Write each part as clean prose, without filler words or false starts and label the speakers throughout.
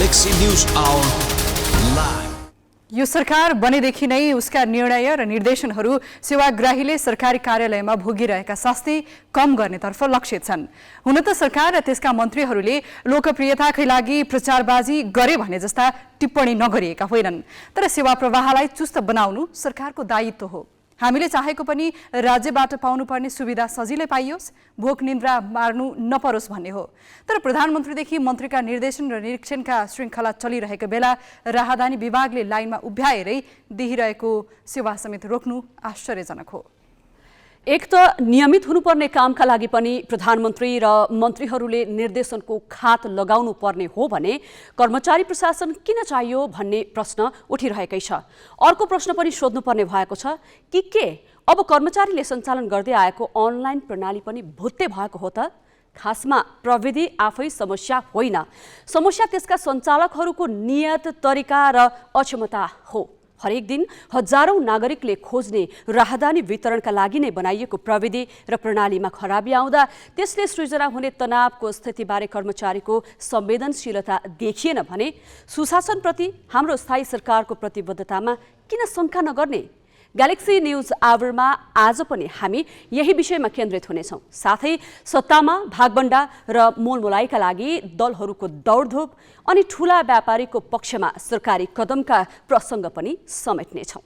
Speaker 1: Galaxy News Hour live.
Speaker 2: यो सरकार बनेदेखि नै उसका निर्णय र निर्देशनहरू सेवाग्राहीले सरकारी कार्यालयमा भोगिरहेका शास्ति कम गर्नेतर्फ लक्षित छन्। हुन त सरकार र त्यसका मन्त्रीहरूले लोकप्रियताकै लागि प्रचारबाजी गरे भने जस्ता टिप्पणी नगरिएका होइनन्, तर सेवा प्रवाहलाई चुस्त बनाउनु सरकारको दायित्व हो। हामीले चाहेको पनि राज्यबाट पाउनुपर्ने सुविधा सजिलै पाइयोस्, भोक निन्द्रा मार्नु नपरोस् भन्ने हो। तर प्रधानमन्त्रीदेखि मन्त्रीका निर्देशन र निरीक्षणका श्रृङ्खला चलिरहेको बेला राहदानी विभागले लाइनमा उभ्याएरै दिइरहेको सेवा समेत रोक्नु आश्चर्यजनक हो।
Speaker 3: एक त नियमित हुनुपर्ने कामका लागि पनि प्रधानमन्त्री र मन्त्रीहरूले निर्देशनको खात लगाउनु पर्ने हो भने कर्मचारी प्रशासन किन चाहियो भन्ने प्रश्न उठिरहेकै छ। अर्को प्रश्न पनि सोध्नुपर्ने भएको छ कि अब कर्मचारीले सञ्चालन गर्दै आएको अनलाइन प्रणाली पनि भुत्ते भएको हो त? खासमा प्रविधि आफै समस्या होइन, समस्या त्यसका सञ्चालकहरूको नियत, तरिका र अक्षमता हो। हरेक दिन हजारौं नागरिकले खोज्ने राहदानी वितरणका लागि नै बनाइएको प्रविधि र प्रणालीमा खराबी आउँदा त्यसले सृजना हुने तनावको स्थितिबारे कर्मचारीको संवेदनशीलता देखिएन भने सुशासनप्रति हाम्रो स्थायी सरकारको प्रतिबद्धतामा किन शङ्का नगर्ने? ग्यालेक्सी न्यूज आवरमा आज पनि हामी यही विषयमा केन्द्रित हुनेछौँ। साथै सत्तामा भागबण्डा र मोलमोलाइका लागि दलहरूको दौडधुप अनि ठूला व्यापारीको पक्षमा सरकारी कदमका प्रसङ्ग पनि समेट्नेछौँ।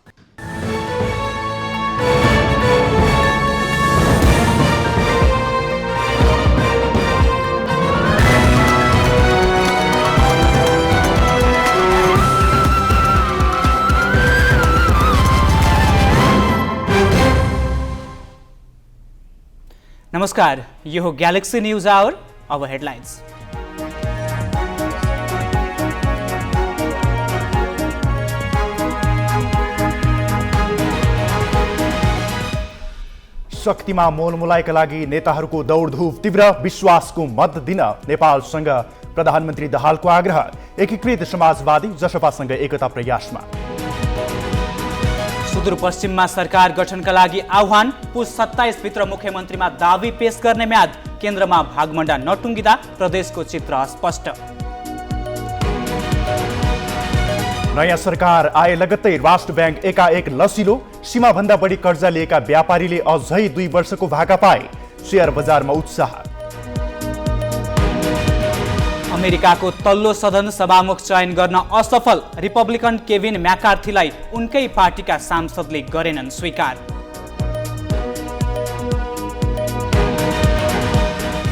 Speaker 4: नमस्कार, यो हो ग्यालेक्सी न्यूज आवर। अब हेडलाइन्स।
Speaker 5: शक्तिमा मोलमोलाइका लागि नेताहरूको दौडधुप तीव्र, विश्वासको मत दिन नेपालसँग प्रधानमन्त्री दाहालको आग्रह, एकीकृत समाजवादी जसपासँग एकता प्रयासमा।
Speaker 4: सुदूरपश्चिममा सरकार गठनका लागि आह्वान, पुस 27 भित्र मुख्यमन्त्रीमा दावी पेश गर्ने म्याद, केन्द्रमा भागमण्डा नटुङ्गिँदा प्रदेशको चित्र अस्पष्ट।
Speaker 5: नयाँ सरकार आए लगत्तै राष्ट्र ब्याङ्क एकाएक लसिलो, सीमाभन्दा बढी कर्जा लिएका व्यापारीले अझै 2 वर्षको भाका पाए, शेयर बजारमा उत्साह।
Speaker 4: अमेरिकाको तल्लो सदन सभामुख चयन गर्न असफल, रिपब्लिकन केभिन म्याकार्थीलाई उनकै पार्टीका सांसदले गरेनन् स्वीकार।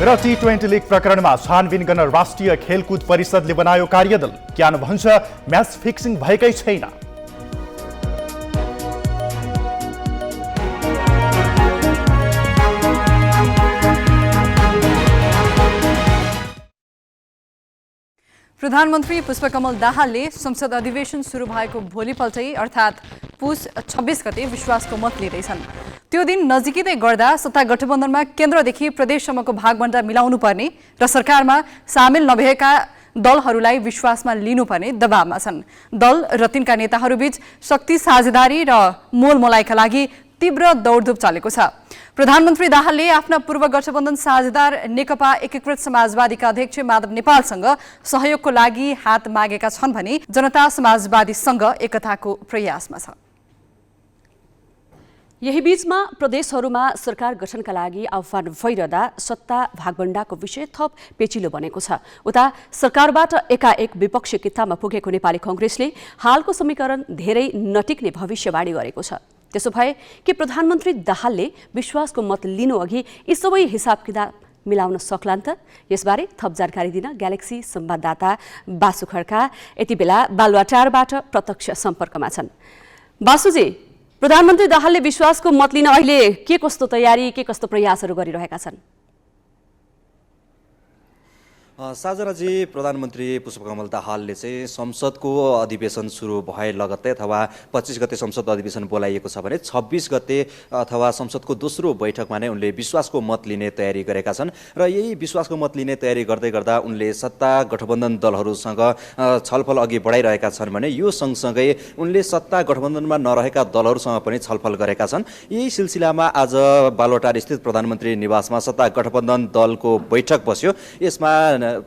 Speaker 5: र T20 लिग प्रकरणमा छानबिन गर्न राष्ट्रिय खेलकुद परिषदले बनायो कार्यदल, क्यान भन्छ म्याच फिक्सिङ भएकै छैन।
Speaker 2: प्रधानमन्त्री पुष्पकमल दाहालले संसद अधिवेशन सुरु भएको भोलिपल्टै अर्थात् पुस 26 गते विश्वासको मत लिँदैछन्। त्यो दिन नजिकै गर्दा सत्ता गठबन्धनमा केन्द्रदेखि प्रदेशसम्मको भागबण्डा मिलाउनु पर्ने र सरकारमा सामेल नभएका दलहरूलाई विश्वासमा लिनुपर्ने दबावमा छन्। दल र तिनका नेताहरूबीच शक्ति साझेदारी र मोलमोलाइका लागि तीव्र दौडधुप चलेको छ। प्रधानमन्त्री दाहालले आफ्ना पूर्व गठबन्धन साझेदार नेकपा एकीकृत समाजवादीका अध्यक्ष माधव नेपालसँग सहयोगको लागि हात मागेका छन् भने जनता समाजवादीसँग एकताको प्रयासमा छ।
Speaker 3: यही बीचमा प्रदेशहरूमा सरकार गठनका लागि आह्वान भइरहँदा सत्ता भागबण्डाको विषय थप पेचिलो बनेको छ। उता सरकारबाट एकाएक विपक्षी कित्तामा पुगेको नेपाली कांग्रेसले हालको समीकरण धेरै नटिक्ने भविष्यवाणी गरेको छ। त्यसो भए के प्रधानमन्त्री दाहालले विश्वासको मत लिनु अघि यी सबै हिसाब किताब मिलाउन सक्लान् त? यसबारे थप जानकारी दिन ग्यालेक्सी संवाददाता बासु खड्का यति बेला बालुवाटारबाट प्रत्यक्ष सम्पर्कमा छन्। बासुजी, प्रधानमन्त्री दाहालले विश्वासको मत लिन अहिले के कस्तो तयारी, के कस्तो प्रयासहरू गरिरहेका छन्?
Speaker 6: साजनाजी, प्रधानमन्त्री पुष्पकमल दाहालले चाहिँ संसदको अधिवेशन सुरु भए लगत्तै अथवा 25 गते संसद अधिवेशन बोलाइएको छ भने 26 गते अथवा संसदको दोस्रो बैठकमा नै उनले विश्वासको मत लिने तयारी गरेका छन् र यही विश्वासको मत लिने तयारी गर्दै गर्दा उनले सत्ता गठबन्धन दलहरूसँग छलफल अघि बढाइरहेका छन् भने यो सँगसँगै उनले सत्ता गठबन्धनमा नरहेका दलहरूसँग पनि छलफल गरेका छन्। यही सिलसिलामा आज बालुवाटार स्थित प्रधानमन्त्री निवासमा सत्ता गठबन्धन दलको बैठक बस्यो। यसमा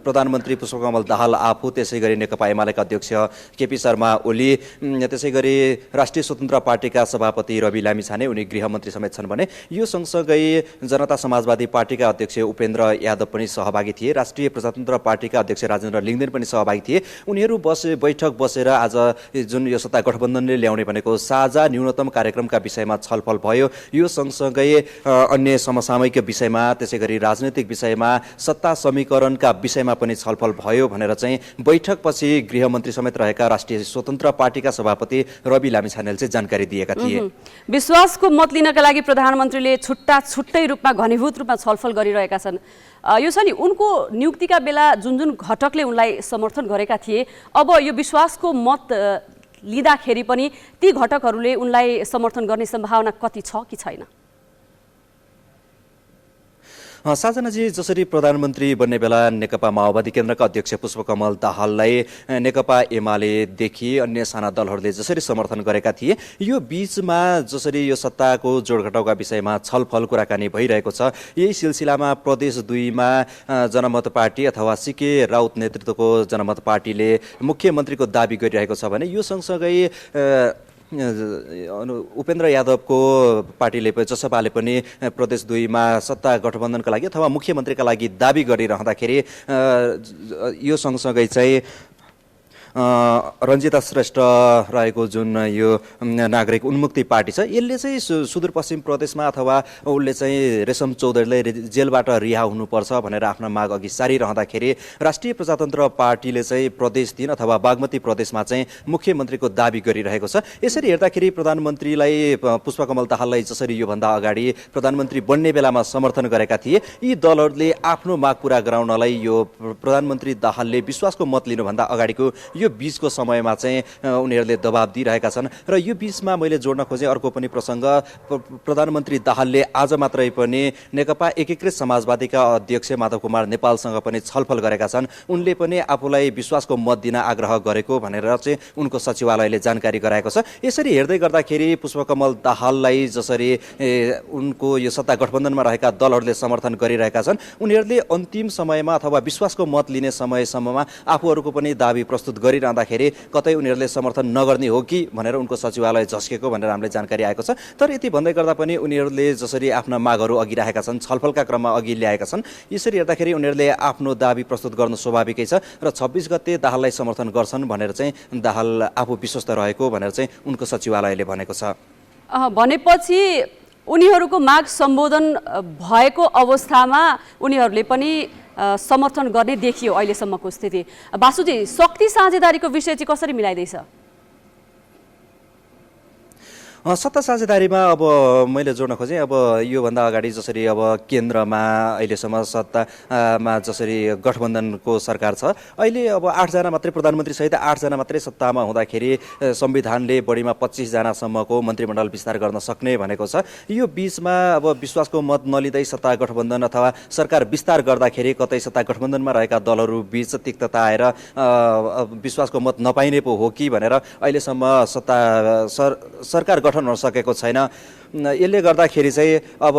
Speaker 6: प्रधानमन्त्री पुष्पकमल दाहाल आफू, त्यसै गरी नेकपा एमालेका अध्यक्ष केपी शर्मा ओली, त्यसै गरी राष्ट्रिय स्वतन्त्र पार्टीका सभापति रवि लामिछाने, उनी गृहमन्त्री समेत छन् भने यो सँगसँगै जनता समाजवादी पार्टीका अध्यक्ष उपेन्द्र यादव पनि सहभागी थिए, राष्ट्रिय प्रजातन्त्र पार्टीका अध्यक्ष राजेन्द्र लिङ्गदेन पनि सहभागी थिए। उनीहरू बैठक बसेर आज जुन यो सत्ता गठबन्धनले ल्याउने भनेको साझा न्यूनतम कार्यक्रमका विषयमा छलफल भयो। यो सँगसँगै अन्य समसामयिक विषयमा, त्यसै गरी राजनैतिक विषयमा, सत्ता समीकरणका विषयमा पनि छलफल भयो भनेर चाहिँ बैठकपछि गृहमन्त्री समेत रहेका राष्ट्रिय स्वतन्त्र पार्टीका सभापति रवि लामिछानेले चाहिँ जानकारी दिएका थिए।
Speaker 3: विश्वासको मत लिनका लागि प्रधानमन्त्रीले छुट्टै रूपमा घनीभूत रूपमा छलफल गरिरहेका छन्। यो छ नि, उनको नियुक्तिका बेला जुन जुन घटकले उनलाई समर्थन गरेका थिए, अब यो विश्वासको मत लिँदाखेरि पनि ती घटकहरूले उनलाई समर्थन गर्ने सम्भावना कति छ कि छैन?
Speaker 6: साजनाजी, जसरी प्रधानमन्त्री बन्ने बेला नेकपा माओवादी केन्द्रका अध्यक्ष पुष्पकमल दाहाललाई नेकपा एमालेदेखि अन्य साना दलहरूले जसरी समर्थन गरेका थिए, यो बीचमा जसरी यो सत्ताको जोडघटाउका विषयमा छलफल कुराकानी भइरहेको छ, यही सिलसिलामा प्रदेश 2 मा जनमत पार्टी अथवा सीके राउत नेतृत्वको जनमत पार्टीले मुख्यमन्त्रीको दाबी गरिरहेको छ भने यो सँगसँगै उपेन्द्र यादवको पार्टीले जसपाले पनि प्रदेश 2 मा सत्ता गठबन्धनका लागि अथवा मुख्यमन्त्रीका लागि दाबी गरिरहँदाखेरि यो सँगसँगै चाहिँ रञ्जिता श्रेष्ठ रहेको जुन यो नागरिक उन्मुक्ति पार्टी छ, यसले चाहिँ सुदूरपश्चिम प्रदेशमा अथवा उसले चाहिँ रेशम चौधरीलाई जेलबाट रिहा हुनुपर्छ भनेर आफ्ना माग अघि सारिरहँदाखेरि राष्ट्रिय प्रजातन्त्र पार्टीले चाहिँ प्रदेश 3 अथवा बागमती प्रदेशमा चाहिँ मुख्यमन्त्रीको दाबी गरिरहेको छ। यसरी हेर्दाखेरि प्रधानमन्त्रीलाई पुष्पकमल दाहाललाई जसरी योभन्दा अगाडि प्रधानमन्त्री बन्ने बेलामा समर्थन गरेका थिए, यी दलहरूले आफ्नो माग पूरा गराउनलाई यो प्रधानमन्त्री दाहालले विश्वासको मत लिनुभन्दा अगाडिको यो बीचको समयमा चाहिँ उनीहरूले दबाब दिइरहेका छन्। र यो बीचमा मैले जोड्न खोजेँ अर्को पनि प्रसङ्ग, प्रधानमन्त्री दाहालले आज मात्रै पनि नेकपा एकीकृत समाजवादीका अध्यक्ष माधव कुमार नेपालसँग पनि छलफल गरेका छन्। उनले पनि आफूलाई विश्वासको मत दिन आग्रह गरेको भनेर चाहिँ उनको सचिवालयले जानकारी गराएको छ। यसरी हेर्दै गर्दाखेरि पुष्पकमल दाहाललाई जसरी उनको यो सत्ता गठबन्धनमा रहेका दलहरूले समर्थन गरिरहेका छन्, उनीहरूले अन्तिम समयमा अथवा विश्वासको मत लिने समयसम्ममा आफूहरूको पनि दाबी प्रस्तुत गरिरहँदाखेरि कतै उनीहरूले समर्थन नगर्ने हो कि भनेर उनको सचिवालय झस्केको भनेर हामीलाई जानकारी आएको छ। तर यति भन्दै गर्दा पनि उनीहरूले जसरी आफ्ना मागहरू अघि राखेका छन्, छलफलका क्रममा अघि ल्याएका छन्, यसरी हेर्दाखेरि उनीहरूले आफ्नो दाबी प्रस्तुत गर्नु स्वाभाविकै छ र 26 गते दाहाललाई समर्थन गर्छन् भनेर चाहिँ दाहाल आफू विश्वस्त रहेको भनेर चाहिँ उनको सचिवालयले भनेको छ।
Speaker 3: भनेपछि उनीहरूको माग सम्बोधन भएको अवस्थामा उनीहरूले पनि समर्थन गर्ने देखियो अहिलेसम्मको स्थिति। बासुजी, शक्ति साझेदारीको विषय चाहिँ कसरी मिलाइँदैछ?
Speaker 6: सत्ता साझेदारीमा अब मैले जोड्न खोजेँ, अब योभन्दा अगाडि जसरी अब केन्द्रमा अहिलेसम्म सत्तामा जसरी गठबन्धनको सरकार छ, अहिले अब 8 जना मात्रै प्रधानमन्त्री सहित 8 जना मात्रै सत्तामा हुँदाखेरि संविधानले बढीमा 25 जनासम्मको मन्त्रीमण्डल विस्तार गर्न सक्ने भनेको छ। यो बीचमा अब विश्वासको मत नलिँदै सत्ता गठबन्धन अथवा सरकार विस्तार गर्दाखेरि कतै सत्ता गठबन्धनमा रहेका दलहरू बीच तिक्तता आएर विश्वासको मत नपाइने पो हो कि भनेर अहिलेसम्म सरकार गठन हुन सकेको छैन। यसले गर्दाखेरि चाहिँ अब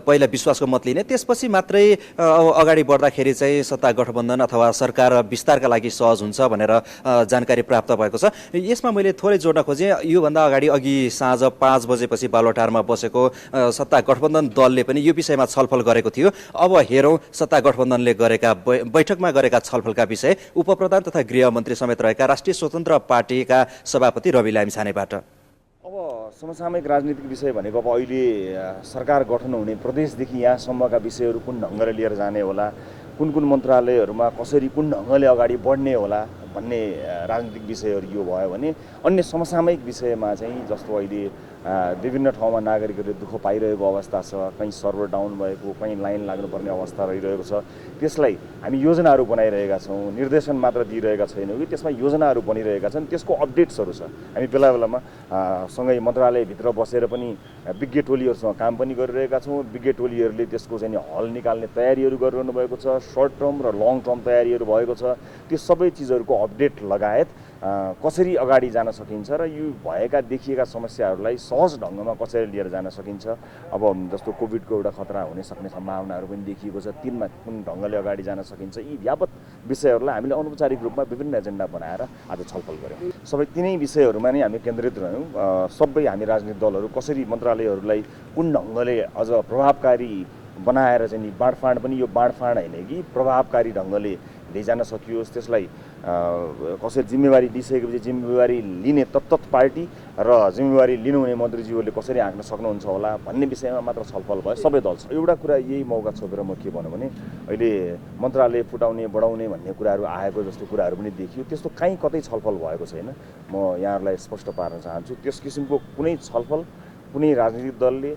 Speaker 6: पहिला विश्वासको मत लिने, त्यसपछि मात्रै अगाडि बढ्दाखेरि चाहिँ सत्ता गठबन्धन अथवा सरकार विस्तारका लागि सहज हुन्छ भनेर जानकारी प्राप्त भएको छ। यसमा मैले थोरै जोड्न खोजेँ, योभन्दा अगाडि अघि साँझ 5 बजेपछि बालुवाटारमा बसेको सत्ता गठबन्धन दलले पनि यो विषयमा छलफल गरेको थियो। अब हेरौँ सत्ता गठबन्धनले गरेका बैठकमा गरेका छलफलका विषय उपप्रधान तथा गृहमन्त्री समेत रहेका राष्ट्रिय स्वतन्त्र पार्टीका सभापति रवि लामिछानेबाट।
Speaker 7: अब समसामयिक राजनीतिक विषय भनेको अब अहिले सरकार गठन हुने प्रदेशदेखि यहाँसम्मका विषयहरू कुन ढङ्गले लिएर जाने होला, कुन कुन मन्त्रालयहरूमा कसरी कुन ढङ्गले अगाडि बढ्ने होला भन्ने राजनीतिक विषयहरू यो भयो भने अन्य समसामयिक विषयमा चाहिँ जस्तो अहिले विभिन्न ठाउँमा नागरिकहरूले दुःख पाइरहेको अवस्था छ, कहीँ सर्भर डाउन भएको, कहीँ लाइन लाग्नुपर्ने अवस्था रहिरहेको छ, त्यसलाई हामी योजनाहरू बनाइरहेका छौँ, निर्देशन मात्र दिइरहेका छैनौँ कि त्यसमा योजनाहरू बनिरहेका छन्, त्यसको अपडेट्सहरू छ। हामी बेला बेलामा सँगै मन्त्रालयभित्र बसेर पनि विज्ञ टोलीहरूसँग काम पनि गरिरहेका छौँ। विज्ञ टोलीहरूले त्यसको चाहिँ हल निकाल्ने तयारीहरू गरिरहनु भएको छ, सर्ट टर्म र लङ टर्म तयारीहरू भएको छ। त्यो सबै चिजहरूको अपडेट लगायत कसरी अगाडि जान सकिन्छ र यो भएका देखिएका समस्याहरूलाई सहज ढङ्गमा कसरी लिएर जान सकिन्छ। अब जस्तो कोभिडको एउटा खतरा हुन सक्ने सम्भावनाहरू पनि देखिएको छ, तिनमा कुन ढङ्गले अगाडि जान सकिन्छ, यी व्यापक विषयहरूलाई हामीले अनौपचारिक रूपमा विभिन्न एजेन्डा बनाएर आज छलफल गऱ्यौँ। सबै तिनै विषयहरूमा नै हामी केन्द्रित रह्यौँ। सबै हामी राजनीतिक दलहरू कसरी मन्त्रालयहरूलाई कुन ढङ्गले अझ प्रभावकारी बनाएर चाहिँ नि बाँडफाँड पनि यो बाँडफाँड होइन कि प्रभावकारी ढङ्गले लैजान सकियोस्, त्यसलाई कसरी जिम्मेवारी लिइसकेपछि जिम्मेवारी लिने तत्त पार्टी र जिम्मेवारी लिनुहुने मन्त्रीज्यूहरूले कसरी हाँक्न सक्नुहुन्छ होला भन्ने विषयमा मात्र छलफल भयो सबै दलसँग। एउटा कुरा यही मौका छोपेर म के भनौँ भने अहिले मन्त्रालय फुटाउने बढाउने भन्ने कुराहरू आएको जस्तो कुराहरू पनि देखियो। त्यस्तो कहीँ कतै छलफल भएको छैन। म यहाँहरूलाई स्पष्ट पार्न चाहन्छु, त्यस किसिमको कुनै छलफल कुनै राजनीतिक दलले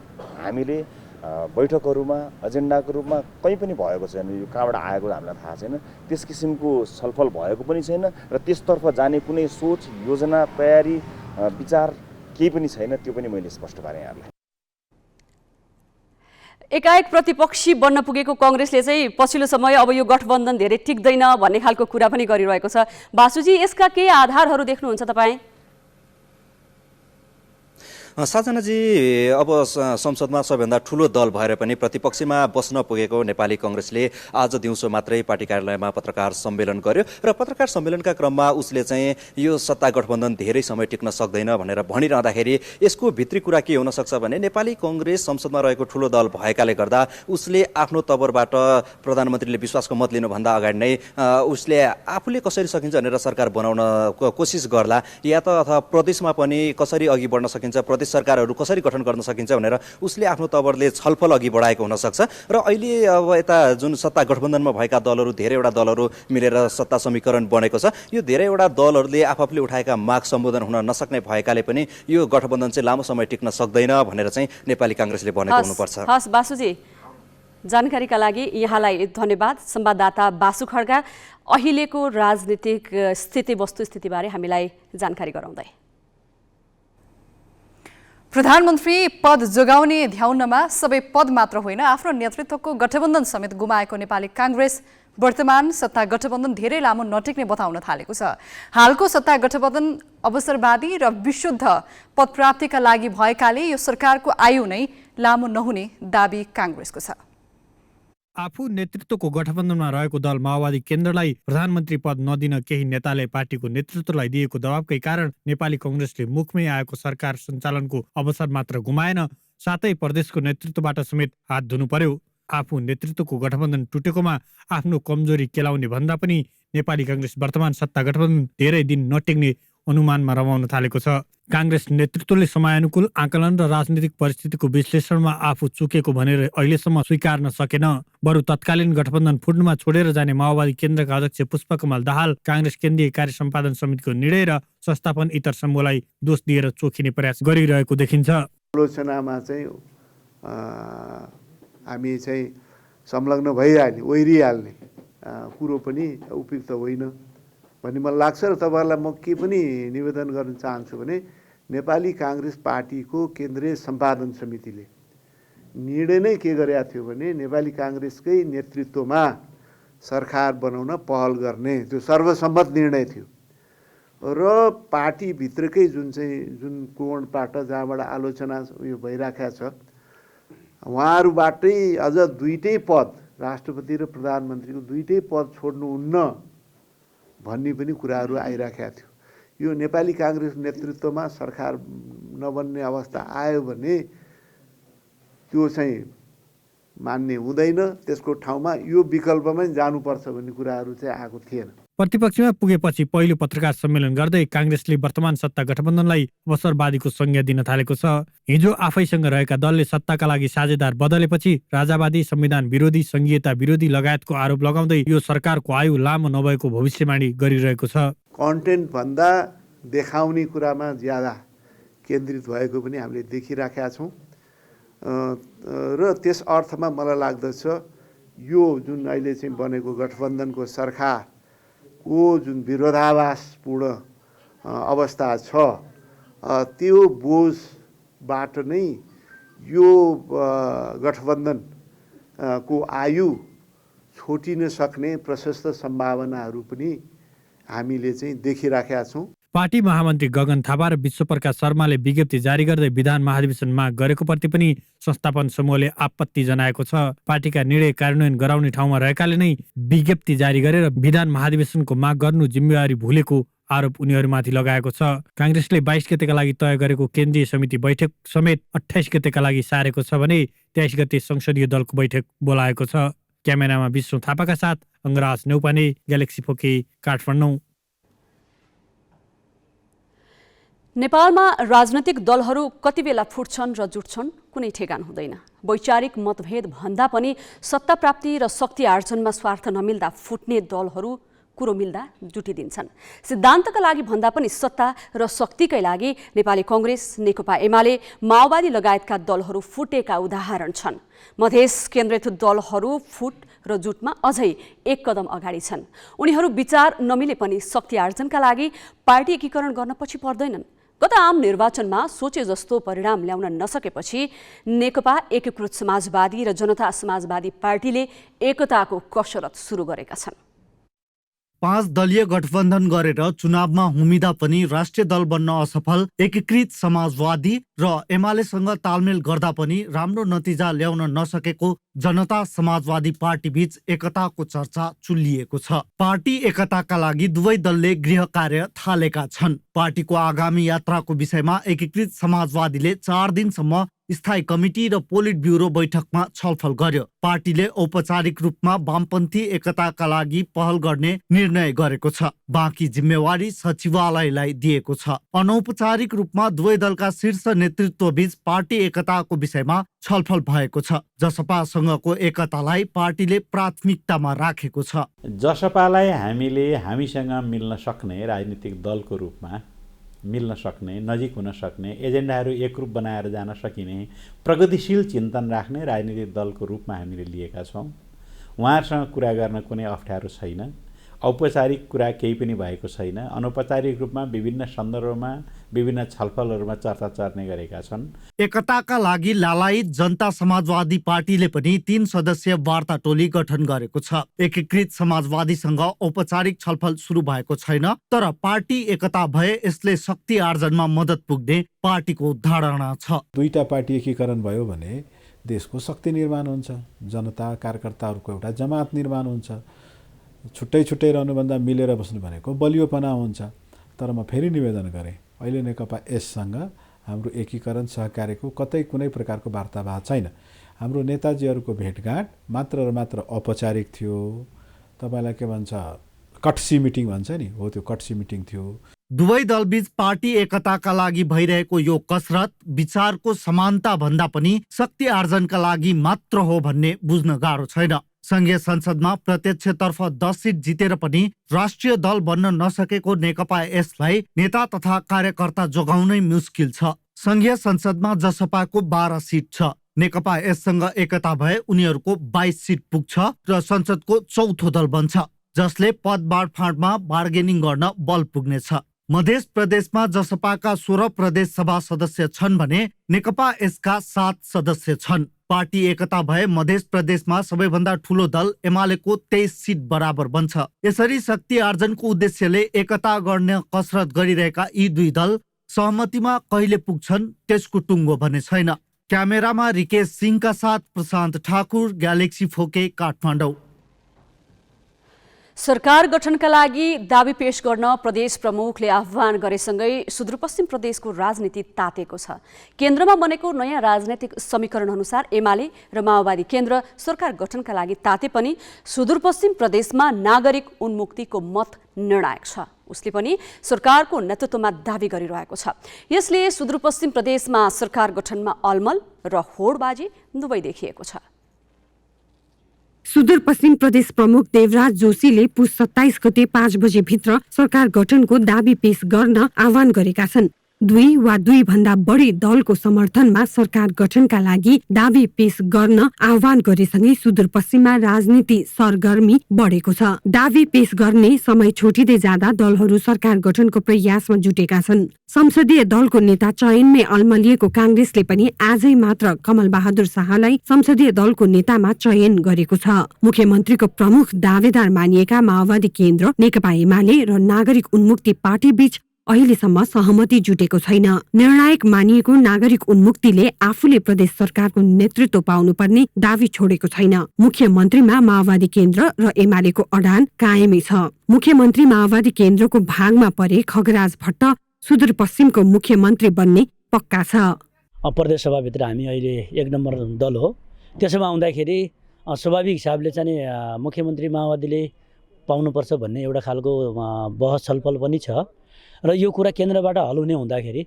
Speaker 7: हामीले बैठकहरूमा एजेन्डाको रूपमा कहीँ पनि भएको छैन। यो कहाँबाट आएको हामीलाई थाहा छैन। त्यस किसिमको छलफल भएको पनि छैन र त्यसतर्फ जाने कुनै सोच योजना तयारी विचार केही पनि छैन। त्यो पनि मैले स्पष्ट पारेँ यहाँलाई।
Speaker 3: एकाएक प्रतिपक्षी बन्न पुगेको कांग्रेसले चाहिँ पछिल्लो समय अब यो गठबन्धन धेरै टिक्दैन भन्ने खालको कुरा पनि गरिरहेको छ। बासुजी, यसका केही आधारहरू देख्नुहुन्छ तपाईँ?
Speaker 6: साजनाजी, अब संसदमा सबैभन्दा ठुलो दल भएर पनि प्रतिपक्षमा बस्न पुगेको नेपाली कांग्रेसले आज दिउँसो मात्रै पार्टी कार्यालयमा पत्रकार सम्मेलन गर्यो र पत्रकार सम्मेलनका क्रममा उसले चाहिँ यो सत्ता गठबन्धन धेरै समय टिक्न सक्दैन भनेर भनिरहँदाखेरि यसको भित्री कुरा के हुन सक्छ भने नेपाली कांग्रेस संसदमा रहेको ठुलो दल भएकाले गर्दा उसले आफ्नो तवरबाट प्रधानमन्त्रीले विश्वासको मत लिनुभन्दा अगाडि नै उसले आफूले कसरी सकिन्छ भनेर सरकार बनाउन कोसिस गर्ला, या त अथवा प्रदेशमा पनि कसरी अघि बढ्न सकिन्छ, प्रदेश सरकारहरू कसरी गठन गर्न सकिन्छ भनेर उसले आफ्नो तवरले छलफल अघि बढाएको हुनसक्छ। र अहिले अब यता जुन सत्ता गठबन्धनमा भएका दलहरू धेरैवटा दलहरू मिलेर सत्ता समीकरण बनेको छ। यो धेरैवटा दलहरूले आफूले उठाएका माग सम्बोधन हुन नसक्ने भएकाले पनि यो गठबन्धन चाहिँ लामो समय टिक्न सक्दैन भनेर चाहिँ नेपाली कांग्रेसले भनेको हुनुपर्छ।
Speaker 3: हस् बासुजी, जानकारीका लागि यहाँलाई धन्यवाद। संवाददाता बासु खड्का अहिलेको राजनीतिक स्थिति वस्तुस्थितिबारे हामीलाई जानकारी गराउँदै।
Speaker 2: प्रधानमन्त्री पद जोगाउने ध्याउनमा सबै पद मात्र होइन, आफ्नो नेतृत्वको गठबन्धन समेत गुमाएको नेपाली कांग्रेस वर्तमान सत्ता गठबन्धन धेरै लामो नटिक्ने बताउन थालेको छ। हालको सत्ता गठबन्धन अवसरवादी र विशुद्ध पद प्राप्तिका लागि भएकाले यो सरकारको आयु नै लामो नहुने दाबी कांग्रेसको छ।
Speaker 8: आफू नेतृत्वको गठबन्धनमा रहेको दल माओवादी केन्द्रलाई प्रधानमन्त्री पद नदिन केही नेताले पार्टीको नेतृत्वलाई दिएको दबावकै कारण नेपाली कांग्रेसले मुखमै आएको सरकार सञ्चालनको अवसर मात्र गुमाएन, साथै प्रदेशको नेतृत्वबाट समेत हात धुनु पर्यो। आफू नेतृत्वको गठबन्धन टुटेकोमा आफ्नो कमजोरी केलाउने भन्दा पनि नेपाली कांग्रेस वर्तमान सत्ता गठबन्धन धेरै दिन नटिक्ने अनुमानमा रमाउन थालेको छ। कांग्रेस नेतृत्वले समयानुकूल आकलन र राजनीतिक परिस्थितिको विश्लेषणमा आफू चुकेको भनेर अहिलेसम्म स्वीकार्न सकेन। बरु तत्कालीन गठबन्धन फुट्नुमा छोडेर जाने माओवादी केन्द्रका अध्यक्ष पुष्पकमल दाहाल कांग्रेस केन्द्रीय कार्य सम्पादन समितिको निर्णय र संस्थापन इतर समूहलाई दोष दिएर चोखिने प्रयास गरिरहेको देखिन्छ।
Speaker 9: आलोचनामा चाहिँ हामी चाहिँ संलग्न भइहाल्ने ओहिरिहाल्ने कुरो पनि उपयुक्त होइन भन्ने मलाई लाग्छ। र तपाईँहरूलाई म के पनि निवेदन गर्न चाहन्छु भने नेपाली कांग्रेस पार्टीको केन्द्रीय सम्पादन समितिले निर्णय नै के गरेका थियो भने नेपाली कांग्रेसकै नेतृत्वमा सरकार बनाउन पहल गर्ने, त्यो सर्वसम्मत निर्णय थियो। र पार्टीभित्रकै जुन कोणबाट जहाँबाट आलोचना उयो भइराखेको छ उहाँहरूबाटै अझ दुईटै पद, राष्ट्रपति र प्रधानमन्त्रीको दुईटै पद छोड्नुहुन्न भन्ने पनि कुराहरू आइराखेका थियो। यो नेपाली कांग्रेस नेतृत्वमा सरकार नबन्ने अवस्था आयो भने त्यो चाहिँ मान्ने हुँदैन, त्यसको ठाउँमा यो विकल्पमै जानुपर्छ भन्ने कुराहरू चाहिँ आएको थिएन।
Speaker 8: प्रतिपक्षमा पुगेपछि पहिलो पत्रकार सम्मेलन गर्दै कांग्रेसले वर्तमान सत्ता गठबन्धनलाई अवसरवादीको संज्ञा दिन थालेको छ। हिजो आफैसँग रहेका दलले सत्ताका लागि साझेदार बदलेपछि राजावादी, संविधान विरोधी, संघीयता विरोधी लगायतको आरोप लगाउँदै यो सरकारको आयु लामो नभएको भविष्यवाणी गरिरहेको छ।
Speaker 9: कन्टेन्ट भन्दा देखाउने कुरामा ज्यादा केन्द्रित भएको पनि हामीले देखिराखेका छौँ। र त्यस अर्थमा मलाई लाग्दछ यो जुन अहिले चाहिँ बनेको गठबन्धनको सरकारको जुन विरोधाभासपूर्ण अवस्था छ त्यो बोझबाट नै यो गठबन्धनको आयु छोटिन सक्ने प्रशस्त सम्भावनाहरू पनि हामीले चाहिँ देखिराखेका छौँ।
Speaker 8: पार्टी महामन्त्री गगन थापा र विश्वप्रकाश शर्माले विज्ञप्ति जारी गर्दै विधान महाधिवेशन माग गरेको प्रति पनि संस्थापन समूहले आपत्ति जनाएको छ। पार्टीका निर्णय कार्यान्वयन गराउने ठाउँमा रहेकाले नै विज्ञप्ति जारी गरेर विधान महाधिवेशनको माग गर्नु जिम्मेवारी भुलेको आरोप उनीहरूमाथि लगाएको छ। काङ्ग्रेसले 22 गतेका लागि तय गरेको केन्द्रीय समिति बैठक समेत 28 गतेका लागि सारेको छ भने 23 गते संसदीय दलको बैठक बोलाएको छ। क्यामेरामा विष्णु थापाका साथ अङ्गराज नेउपाने, ग्यालेक्सी फोके, काठमाडौँ।
Speaker 3: नेपालमा राजनैतिक दलहरू कति बेला फुट्छन् र जुट्छन् कुनै ठेगान हुँदैन। वैचारिक मतभेद भन्दा पनि सत्ता प्राप्ति र शक्ति आर्जनमा स्वार्थ नमिल्दा फुट्ने दलहरू कुरो मिल्दा जुटिदिन्छन्। सिद्धान्तका लागि भन्दा पनि सत्ता र शक्तिकै लागि नेपाली कङ्ग्रेस, नेकपा एमाले, माओवादी लगायतका दलहरू फुटेका उदाहरण छन्। मधेस केन्द्रित दलहरू फुट र जुटमा अझै एक कदम अगाडि छन्। उनीहरू विचार नमिले पनि शक्ति आर्जनका लागि पार्टी एकीकरण गर्न पछि पर्दैनन्। गत आम निर्वाचनमा सोचे जस्तो परिणाम ल्याउन नसकेपछि नेकपा एकीकृत समाजवादी र जनता समाजवादी पार्टीले एकताको कसरत सुरु गरेका छन्।
Speaker 10: 5 दलीय गठबन्धन गरेर चुनावमा हुमिदा पनि राष्ट्रिय दल बन्न असफल एकीकृत समाजवादी र एमालेसँग तालमेल गर्दा पनि राम्रो नतिजा ल्याउन नसकेको जनता समाजवादी पार्टी बीच एकताको चर्चा चुलिएको छ। पार्टी एकताका लागि दुवै दलले गृह कार्य थालेका छन्। पार्टीको आगामी यात्राको विषयमा एकीकृत समाजवादीले 4 दिनसम्म स्थायी कमिटी र पोलिट ब्युरो बैठकमा छलफल गर्यो। पार्टीले औपचारिक रूपमा वामपन्थी एकताका लागि पहल गर्ने निर्णय गरेको छ। बाँकी जिम्मेवारी सचिवालयलाई दिएको छ। अनौपचारिक रूपमा दुवै दलका शीर्ष नेतृत्वबीच पार्टी एकताको विषयमा छलफल भएको छ। जसपासँगको एकतालाई पार्टीले प्राथमिकतामा राखेको छ।
Speaker 11: जसपालाई हामीसँग मिल्न सक्ने राजनीतिक दलको रूपमा मिल्न सक्ने, नजिक हुन सक्ने, एजेन्डाहरू एकरूप बनाएर जान सकिने, प्रगतिशील चिन्तन राख्ने राजनीतिक दलको रूपमा हामीले लिएका छौँ। उहाँहरूसँग कुरा गर्न कुनै अप्ठ्यारो छैन। औपचारिक कुरा केही पनि भएको छैन। अनौपचारिक रूपमा विभिन्न सन्दर्भमा विभिन्न छलफलहरूमा चर्चा चर्ने गरेका छन्।
Speaker 10: एकताका लागि लालायत जनता समाजवादी पार्टीले पनि 3 सदस्यीय वार्ता टोली गठन गरेको छ। एकीकृत समाजवादीसँग औपचारिक छलफल सुरु भएको छैन, तर पार्टी एकता भए यसले शक्ति आर्जनमा मद्दत पुग्ने पार्टीको धारणा छ।
Speaker 12: दुईटा पार्टी एकीकरण भयो भने देशको शक्ति निर्माण हुन्छ, जनता कार्यकर्ताहरूको एउटा जमात निर्माण हुन्छ। छुट्टै छुट्टै रहनुभन्दा मिलेर बस्नु भनेको बलियोपना हुन्छ। तर म फेरि निवेदन गरेँ, अहिले नेकपा यससँग हाम्रो एकीकरण सहकार्यको कतै कुनै प्रकारको वार्तालाप छैन। हाम्रो नेताजीहरूको भेटघाट मात्र र मात्र औपचारिक थियो। तपाईँलाई के भन्छ, कट्सी मिटिङ भन्छ नि, हो त्यो कट्सी मिटिङ थियो।
Speaker 10: दुवै दलबीच पार्टी एकताका लागि भइरहेको यो कसरत विचारको समानता भन्दा पनि शक्ति आर्जनका लागि मात्र हो भन्ने बुझ्न गाह्रो छैन। संघीय संसदमा प्रत्यक्षतर्फ 10 सिट जितेर पनि राष्ट्रिय दल बन्न नसकेको नेकपा यसलाई नेता तथा कार्यकर्ता जोगाउनै मुस्किल छ। संघीय संसदमा जसपाको 12 सिट छ। नेकपा यससँग एकता भए उनीहरूको 22 सिट पुग्छ र संसदको चौथो दल बन्छ, जसले पद बाँडफाँडमा बार्गेनिङ गर्न बल पुग्नेछ। मध्य प्रदेशमा जसपाका 16 प्रदेश सभा सदस्य छन् भने नेकपा यसका 7 सदस्य छन्। पार्टी एकता भए मध्य प्रदेशमा सबैभन्दा ठूलो दल एमालेको 23 सिट बराबर बन्छ। यसरी शक्ति आर्जनको उद्देश्यले एकता गर्ने कसरत गरिरहेका यी दुई दल सहमतिमा कहिले पुग्छन् त्यसको टुङ्गो भने छैन। क्यामेरामा रिकेश सिंहका साथ प्रशान्त ठाकुर, ग्यालेक्सी फोके, काठमाडौँ।
Speaker 3: सरकार गठनका लागि दाबी पेश गर्न प्रदेश प्रमुखले आह्वान गरेसँगै सुदूरपश्चिम प्रदेशको राजनीति तातेको छ। केन्द्रमा बनेको नयाँ राजनैतिक समीकरण अनुसार एमाले र माओवादी केन्द्र सरकार गठनका लागि ताते पनि सुदूरपश्चिम प्रदेशमा नागरिक उन्मुक्तिको मत निर्णायक छ। उसले पनि सरकारको नेतृत्वमा दाबी गरिरहेको छ। यसले सुदूरपश्चिम प्रदेशमा सरकार गठनमा अलमल र होडबाजी दुवै देखिएको छ।
Speaker 13: सुदूरपश्चिम प्रदेश प्रमुख देवराज जोशीले पुस 27 गते 5 बजे भित्र सरकार गठनको दाबी पेश गर्न आह्वान गरेका छन्। 2 वा 2 भन्दा बढी दलको समर्थनमा सरकार गठनका लागि दाबी पेश गर्न आह्वान गरेसँगै सुदूरपश्चिममा राजनीति सरगर्मी बढेको छ। दाबी पेश गर्ने समय छोटिँदै जाँदा दलहरू सरकार गठनको प्रयासमा जुटेका छन्। संसदीय दलको नेता चयनमै अल्मलिएको काङ्ग्रेसले पनि आजै मात्र कमल बहादुर शाहलाई संसदीय दलको नेतामा चयन गरेको छ। मुख्यमन्त्रीको प्रमुख दावेदार मानिएका माओवादी केन्द्र, नेकपा एमाले र नागरिक उन्मुक्ति पार्टी बीच अहिलेसम्म सहमति जुटेको छैन। निर्णायक मानिएको नागरिक उन्मुक्तिले आफूले प्रदेश सरकारको नेतृत्व पाउनुपर्ने दावी छोडेको छैन। मुख्यमन्त्रीमा माओवादी केन्द्र र एमालेको अडान कायमै छ। मुख्यमन्त्री माओवादी केन्द्रको भागमा परे खगराज भट्ट सुदूरपश्चिमको मुख्यमन्त्री बन्ने पक्का छ।
Speaker 14: प्रदेश सभाभित्र हामी अहिले 1 नम्बर दल हो। त्यसोमा आउँदाखेरि स्वाभाविक हिसाबले चाहिँ मुख्यमन्त्री माओवादीले पाउनुपर्छ भन्ने एउटा खालको बहस छलफल पनि छ र यो कुरा केन्द्रबाट हल हुने हुँदाखेरि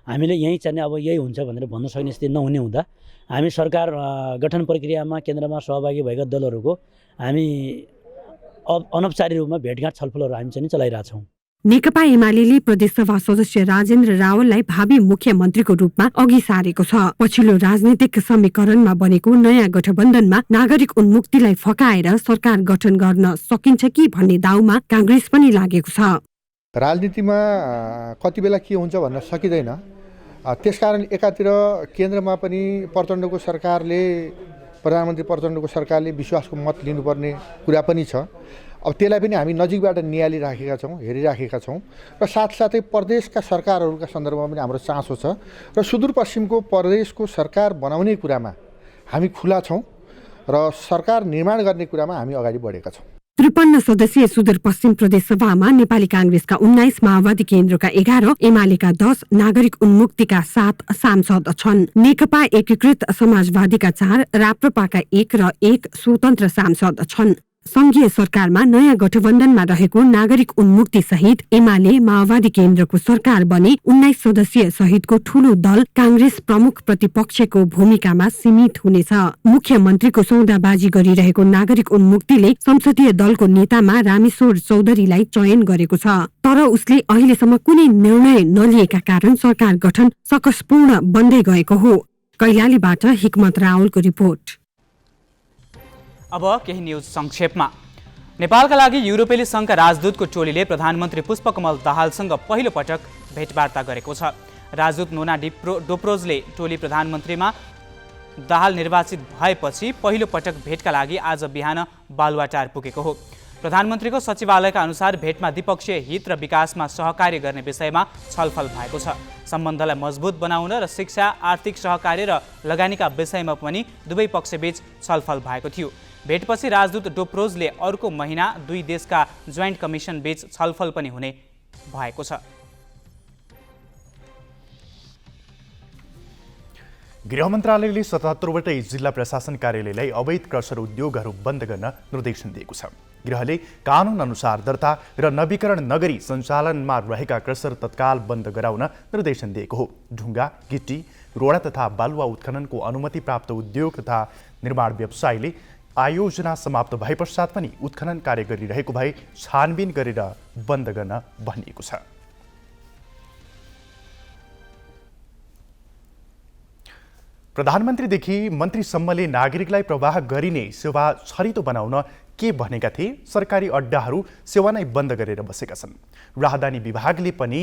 Speaker 14: हामीले यही चाहिँ अब यही हुन्छ भनेर भन्न सक्ने स्थिति नहुने हुँदा हामी सरकार गठन प्रक्रियामा केन्द्रमा सहभागी भएका दलहरूको हामी अनौपचारिक रूपमा भेटघाट छलफलहरू हामी चाहिँ चलाइरहेछौँ।
Speaker 13: नेकपा एमाले प्रदेशसभा सदस्य राजेन्द्र रावललाई भावी मुख्यमन्त्रीको रूपमा अघि सारेको छ। पछिल्लो राजनीतिक समीकरणमा बनेको नयाँ गठबन्धनमा नागरिक उन्मुक्तिलाई फकाएर सरकार गठन गर्न सकिन्छ कि भन्ने दाउमा कांग्रेस पनि लागेको छ।
Speaker 15: राजनीतिमा कति बेला के हुन्छ भन्न सकिँदैन। त्यसकारण एकातिर केन्द्रमा पनि प्रचण्डको सरकारले प्रधानमन्त्री प्रचण्डको सरकारले विश्वासको मत लिनुपर्ने कुरा पनि छ। अब त्यसलाई पनि हामी नजिकबाट नियालिराखेका छौँ, हेरिराखेका छौँ र साथसाथै प्रदेशका सरकारहरूका सन्दर्भमा पनि हाम्रो चासो छ र सुदूरपश्चिमको प्रदेशको सरकार बनाउने कुरामा हामी खुला छौँ र सरकार निर्माण गर्ने कुरामा हामी अगाडि बढेका छौँ।
Speaker 13: 53 सदस्यीय सुदूरपश्चिम प्रदेश सभामा नेपाली कांग्रेसका 19, माओवादी केन्द्रका 11, एमालेका 10, नागरिक उन्मुक्तिका 7 सांसद छन्। नेकपा एकीकृत समाजवादीका 4, राप्रपाका 1 र 1 स्वतन्त्र सांसद छन्। संघीय सरकारमा नयाँ गठबन्धनमा रहेको नागरिक उन्मुक्ति सहित एमाले माओवादी केन्द्रको सरकार बने 19 सदस्यीय सहितको ठूलो दल कांग्रेस प्रमुख प्रतिपक्षको भूमिकामा सीमित हुनेछ। मुख्यमन्त्रीको सौदाबाजी गरिरहेको नागरिक उन्मुक्तिले संसदीय दलको नेतामा रामेश्वर चौधरीलाई चयन गरेको छ। तर उसले अहिलेसम्म कुनै निर्णय नलिएका कारण सरकार गठन सकसपूर्ण बन्दै गएको हो। कैलालीबाट हिक्मत रावलको रिपोर्ट।
Speaker 4: अब केही न्यूज संक्षेपमा। नेपालका लागि युरोपेली संघका राजदूतको टोलीले प्रधानमन्त्री पुष्पकमल दाहालसँग पहिलो पटक भेटवार्ता गरेको छ। राजदूत नोना डोप्रोजले टोली प्रधानमन्त्रीमा दाहाल निर्वाचित भएपछि पहिलो पटक भेटका लागि आज बिहान बालुवाटार पुगेको हो। प्रधानमन्त्रीको सचिवालयका अनुसार भेटमा द्विपक्षीय हित र विकासमा सहकार्य गर्ने विषयमा छलफल भएको छ। सम्बन्धलाई मजबुत बनाउन र शिक्षा, आर्थिक सहकार्य र लगानीका विषयमा पनि दुवै पक्षबीच छलफल भएको थियो। भेटपछि राजदूत डोप्रोजले अर्को महिना दुई देशका जोइन्ट कमिसन बीच छलफल पनि हुने भएको छ।
Speaker 5: गृह मन्त्रालयले 77वटै जिल्ला प्रशासन कार्यालयलाई अवैध क्रसर उद्योगहरू बन्द गर्न निर्देशन दिएको छ। गृहले कानुन अनुसार दर्ता र नवीकरण नगरी सञ्चालनमा रहेका क्रसर तत्काल बन्द गराउन निर्देशन दिएको हो। ढुङ्गा, गिट्टी, रोडा तथा बालुवा उत्खननको अनुमति प्राप्त उद्योग तथा निर्माण व्यवसायले आयोजना समाप्त भए पश्चात पनि उत्खनन कार्य गरिरहेको भए छानबिन गरेर बन्द गर्न भनिएको छ। प्रधानमन्त्रीदेखि मन्त्रीसम्मले नागरिकलाई प्रवाह गरिने सेवा छरितो बनाउन के भनेका थिए? सरकारी अड्डाहरू सेवा नै बन्द गरेर बसेका छन्। राहदानी विभागले पनि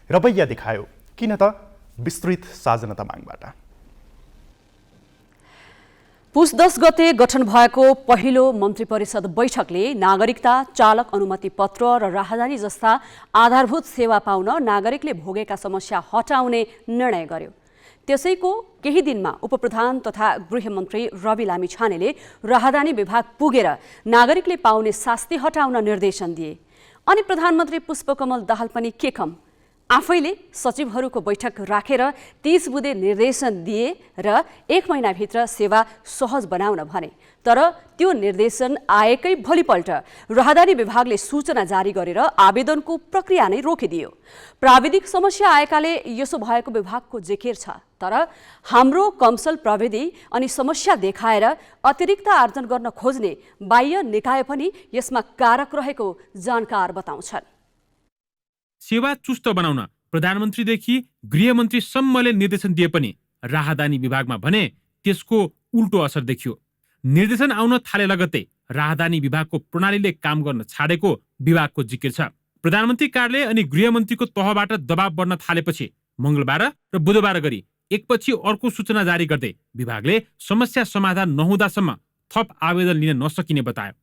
Speaker 5: रवैया देखायो। किन त? विस्तृत साझा तमाङबाट।
Speaker 3: पुस 10 गते गठन भएको पहिलो मन्त्री परिषद बैठकले नागरिकता, चालक अनुमति पत्र र राहदानी जस्ता आधारभूत सेवा पाउन नागरिकले भोगेका समस्या हटाउने निर्णय गर्यो। त्यसैको केही दिनमा उपप्रधान तथा गृहमन्त्री रवि लामिछानेले राहदानी विभाग पुगेर नागरिकले पाउने शास्ति हटाउन निर्देशन दिए। अनि प्रधानमन्त्री पुष्पकमल दाहाल पनि के कम, आफैले सचिवहरूको बैठक राखेर 30 बुँदे निर्देशन दिए र 1 महिनाभित्र सेवा सहज बनाउन भने। तर त्यो निर्देशन आएकै भोलिपल्ट राहदानी विभागले सूचना जारी गरेर आवेदनको प्रक्रिया नै रोकिदियो। प्राविधिक समस्या आएकाले यसो भएको विभागको जिकिर छ। तर हाम्रो कमसल प्रविधि अनि समस्या देखाएर अतिरिक्त आर्जन गर्न खोज्ने बाह्य निकाय पनि यसमा कारक रहेको जानकार बताउँछन्।
Speaker 16: सेवा चुस्त बनाउन प्रधानमन्त्रीदेखि गृहमन्त्रीसम्मले निर्देशन दिए पनि राहदानी विभागमा भने त्यसको उल्टो असर देखियो। निर्देशन आउन थाले लगत्तै राहदानी विभागको प्रणालीले काम गर्न छाडेको विभागको जिकिर छ। प्रधानमन्त्री कार्यालय अनि गृहमन्त्रीको तहबाट दबाव बढ्न थालेपछि मंगलबार र बुधबार गरी एकपछि अर्को सूचना जारी गर्दै विभागले समस्या समाधान नहुँदासम्म थप आवेदन लिन नसकिने बतायो।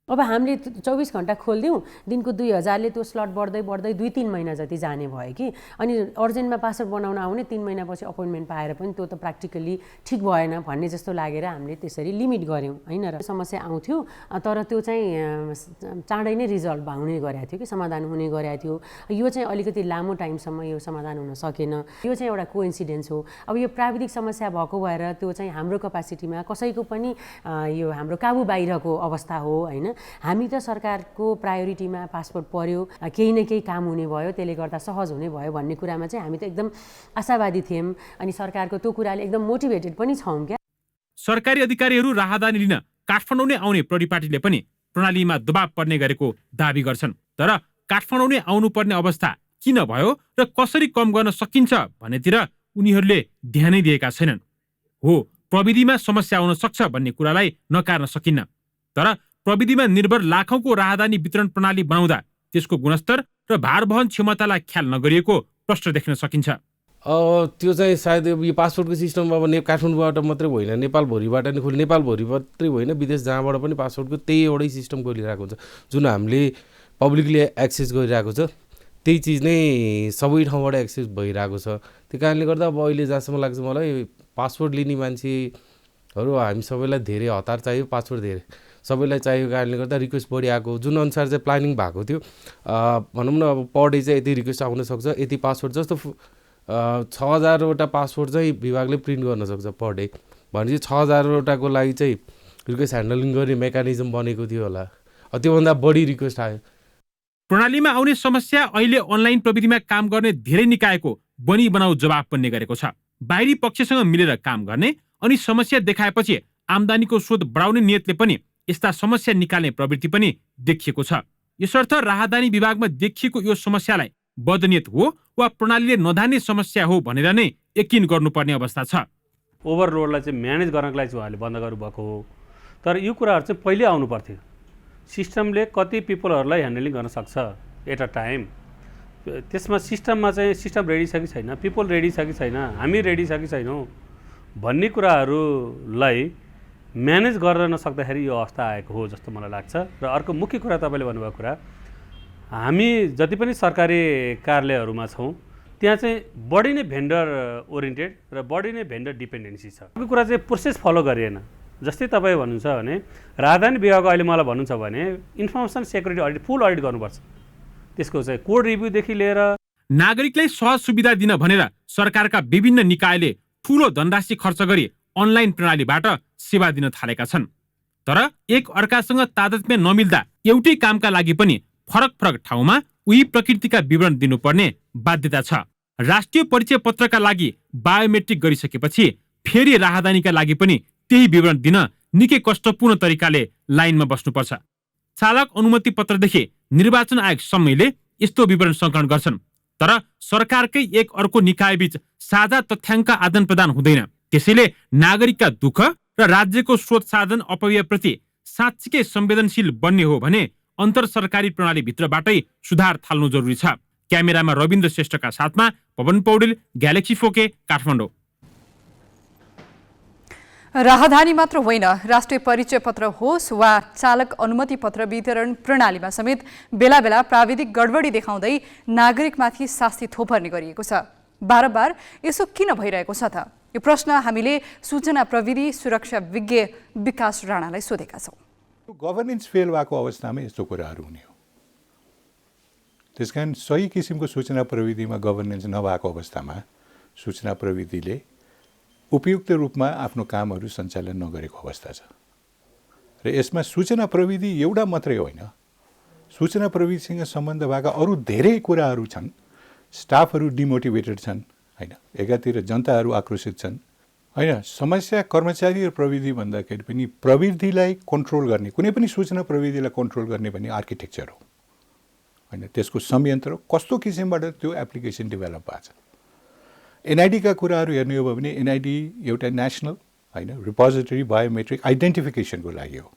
Speaker 17: अब हामीले 24 घण्टा खोलिदिउँ, दिनको 2000ले त्यो स्लट बढ्दै बढ्दै 2-3 महिना जति जाने भयो कि। अनि अर्जेन्टमा पासपोर्ट बनाउन आउने 3 महिनापछि अपोइन्टमेन्ट पाएर पनि त्यो त प्र्याक्टिकली ठिक भएन भन्ने जस्तो लागेर हामीले त्यसरी लिमिट गऱ्यौँ होइन र। समस्या आउँथ्यो तर त्यो चाहिँ चाँडै नै रिजल्भ हुने गरेको थियो कि, समाधान हुने गरेको थियो। यो चाहिँ अलिकति लामो टाइमसम्म यो समाधान हुन सकेन। यो चाहिँ एउटा कोइन्सिडेन्स हो। अब यो प्राविधिक समस्या भएको भएर त्यो चाहिँ हाम्रो क्यापासिटीमा कसैको पनि यो हाम्रो काबु बाहिरको अवस्था हो होइन। हामी त सरकारको प्रायोरिटीमा पासपोर्ट पर्यो, केही न केही काम हुने भयो, त्यसले गर्दा सहज हुने भयो भन्ने कुरामा चाहिँ हामी त एकदम आशावादी थियौँ। अनि सरकारको त्यो कुराले एकदम मोटिभेटेड पनि छौँ क्या।
Speaker 16: सरकारी अधिकारीहरू राहदानी लिन काठमाडौँ नै आउने प्रहरी पार्टीले पनि प्रणालीमा दबाब पर्ने गरेको दाबी गर्छन्। तर काठमाडौँ नै आउनुपर्ने अवस्था किन भयो र कसरी कम गर्न सकिन्छ भन्नेतिर उनीहरूले ध्यानै दिएका छैनन्। हो, प्रविधिमा समस्या आउन सक्छ भन्ने कुरालाई नकार्न सकिन्न, तर प्रविधिमा निर्भर लाखौंको राहदानी वितरण प्रणाली बनाउँदा त्यसको गुणस्तर र भार वहन क्षमतालाई ख्याल नगरिएको प्रश्न देख्न सकिन्छ।
Speaker 18: त्यो चाहिँ सायद यो पासपोर्टको सिस्टम अब काठमाडौँबाट मात्रै होइन, नेपालभरिबाट नै नेपालभरि मात्रै होइन, विदेश जहाँबाट पनि पासपोर्टको त्यही एउटै सिस्टम खोलिरहेको हुन्छ जुन हामीले पब्लिकली एक्सेस गरिरहेको छ। त्यही चिज नै सबै ठाउँबाट एक्सेस भइरहेको छ। त्यो कारणले गर्दा अब अहिले जहाँसम्म लाग्छ मलाई पासपोर्ट लिने मान्छेहरू हामी सबैलाई धेरै हतार चाहियो, पासपोर्ट धेरै सबैलाई चाहिएको कारणले गर्दा रिक्वेस्ट बढी आएको जुन अनुसार चाहिँ प्लानिङ भएको थियो भनौँ न। अब पर डे चाहिँ यति रिक्वेस्ट आउन सक्छ, यति पासपोर्ट जस्तो 6000वटा पासपोर्ट चाहिँ विभागले प्रिन्ट गर्न सक्छ पर डे भनेपछि 6000वटाको लागि चाहिँ रिक्वेस्ट ह्यान्डलिङ गर्ने मेकानिजम बनेको थियो होला, त्योभन्दा बढी रिक्वेस्ट आयो।
Speaker 16: प्रणालीमा आउने समस्या अहिले अनलाइन प्रविधिमा काम गर्ने धेरै निकायको बनी बनाऊ जवाब बन्ने गरेको छ। बाहिरी पक्षसँग मिलेर काम गर्ने अनि समस्या देखाएपछि आम्दानीको स्रोत बढाउने नियतले पनि यस्ता समस्या निकाल्ने प्रवृत्ति पनि देखिएको छ। यसर्थ राहदानी विभागमा देखिएको यो समस्यालाई बदनियत हो वा प्रणालीले नधान्ने समस्या हो भनेर नै यकिन गर्नुपर्ने अवस्था छ।
Speaker 19: ओभरलोडलाई चाहिँ म्यानेज गर्नको लागि चाहिँ उहाँले बन्द गर्नुभएको हो, तर यो कुराहरू चाहिँ पहिले आउनु पर्थ्यो। सिस्टमले कति पिपलहरूलाई ह्यान्डलिङ गर्न सक्छ एट अ टाइम, त्यसमा सिस्टममा चाहिँ सिस्टम रेडी छ कि छैन, पिपल रेडी छ कि छैन, हामी रेडी छ कि छैनौँ भन्ने कुराहरूलाई म्यानेज गर्न नसक्दाखेरि यो अवस्था आएको हो जस्तो मलाई लाग्छ। र अर्को मुख्य कुरा तपाईँले भन्नुभएको कुरा, हामी जति पनि सरकारी कार्यालयहरूमा छौँ त्यहाँ चाहिँ बढी नै भेन्डर ओरिएन्टेड र बढी नै भेन्डर डिपेन्डेन्सी छ। अर्को कुरा चाहिँ प्रोसेस फलो गरिएन। जस्तै तपाईँ भन्नुहुन्छ भने राजधानी विभागको अहिले मलाई भन्नुहुन्छ भने इन्फर्मेसन सेक्युरिटी अडिट फुल अडिट गर्नुपर्छ, त्यसको चाहिँ कोड रिभ्यूदेखि लिएर
Speaker 16: नागरिकलाई सहज सुविधा दिन भनेर सरकारका विभिन्न निकायले ठूलो धनराशि खर्च गरी अनलाइन प्रणालीबाट सेवा दिन थालेका छन्। तर एक अर्कासँग तादात्म्य नमिल्दा एउटै कामका लागि पनि फरक फरक ठाउँमा उही प्रकृतिका विवरण दिनुपर्ने बाध्यता छ। राष्ट्रिय परिचय पत्रका लागि बायोमेट्रिक गरिसकेपछि फेरि राहदानीका लागि पनि त्यही विवरण दिन निकै कष्टपूर्ण तरिकाले लाइनमा बस्नुपर्छ। चालक अनुमति पत्रदेखि निर्वाचन आयोग सम्मले यस्तो विवरण सङ्कलन गर्छन्, तर सरकारकै एक अर्को निकायबीच साझा तथ्याङ्क आदान प्रदान हुँदैन। त्यसैले नागरिकका दुःख र राज्यको स्रोत साधन अपव्ययप्रति साँच्चीकै संवेदनशील बन्ने हो भने अन्तर सरकारी प्रणालीभित्रबाटै सुधार थाल्नु जरुरी छ। क्यामेरामा रविन्द्र श्रेष्ठका साथमा पवन पौडेल, ग्यालेक्सी 4K, काठमाडौँ।
Speaker 2: राहदानी मात्र होइन, राष्ट्रिय परिचय पत्र होस् वा चालक अनुमति पत्र वितरण प्रणालीमा समेत बेला बेला प्राविधिक गडबडी देखाउँदै नागरिकमाथि शास्ति थोपर्ने गरिएको छ। बारम्बार यसो किन भइरहेको छ त? यो प्रश्न हामीले सूचना प्रविधि सुरक्षा विज्ञ विकास राणालाई सोधेका छौँ।
Speaker 20: गभर्नेन्स फेल भएको अवस्थामा यस्तो कुराहरू हुने हो। त्यसकारण सही किसिमको सूचना प्रविधिमा गभर्नेन्स नभएको अवस्थामा सूचना प्रविधिले उपयुक्त रूपमा आफ्नो कामहरू सञ्चालन नगरेको अवस्था छ। र यसमा सूचना प्रविधि एउटा मात्रै होइन, सूचना प्रविधिसँग सम्बन्ध भएका अरू धेरै कुराहरू छन्। स्टाफहरू डिमोटिभेटेड छन् होइन, एकातिर जनताहरू आक्रोशित छन् होइन। समस्या कर्मचारी र प्रविधि भन्दाखेरि पनि प्रविधिलाई कन्ट्रोल गर्ने, कुनै पनि सूचना प्रविधिलाई कन्ट्रोल गर्ने पनि आर्किटेक्चर हो होइन। त्यसको संयन्त्र कस्तो किसिमबाट त्यो एप्लिकेसन डेभलप भएको छ। एनआइडीका कुराहरू हेर्ने हो भने एनआइडी एउटा नेसनल होइन रिपोजिटरी बायोमेट्रिक आइडेन्टिफिकेसनको लागि हो।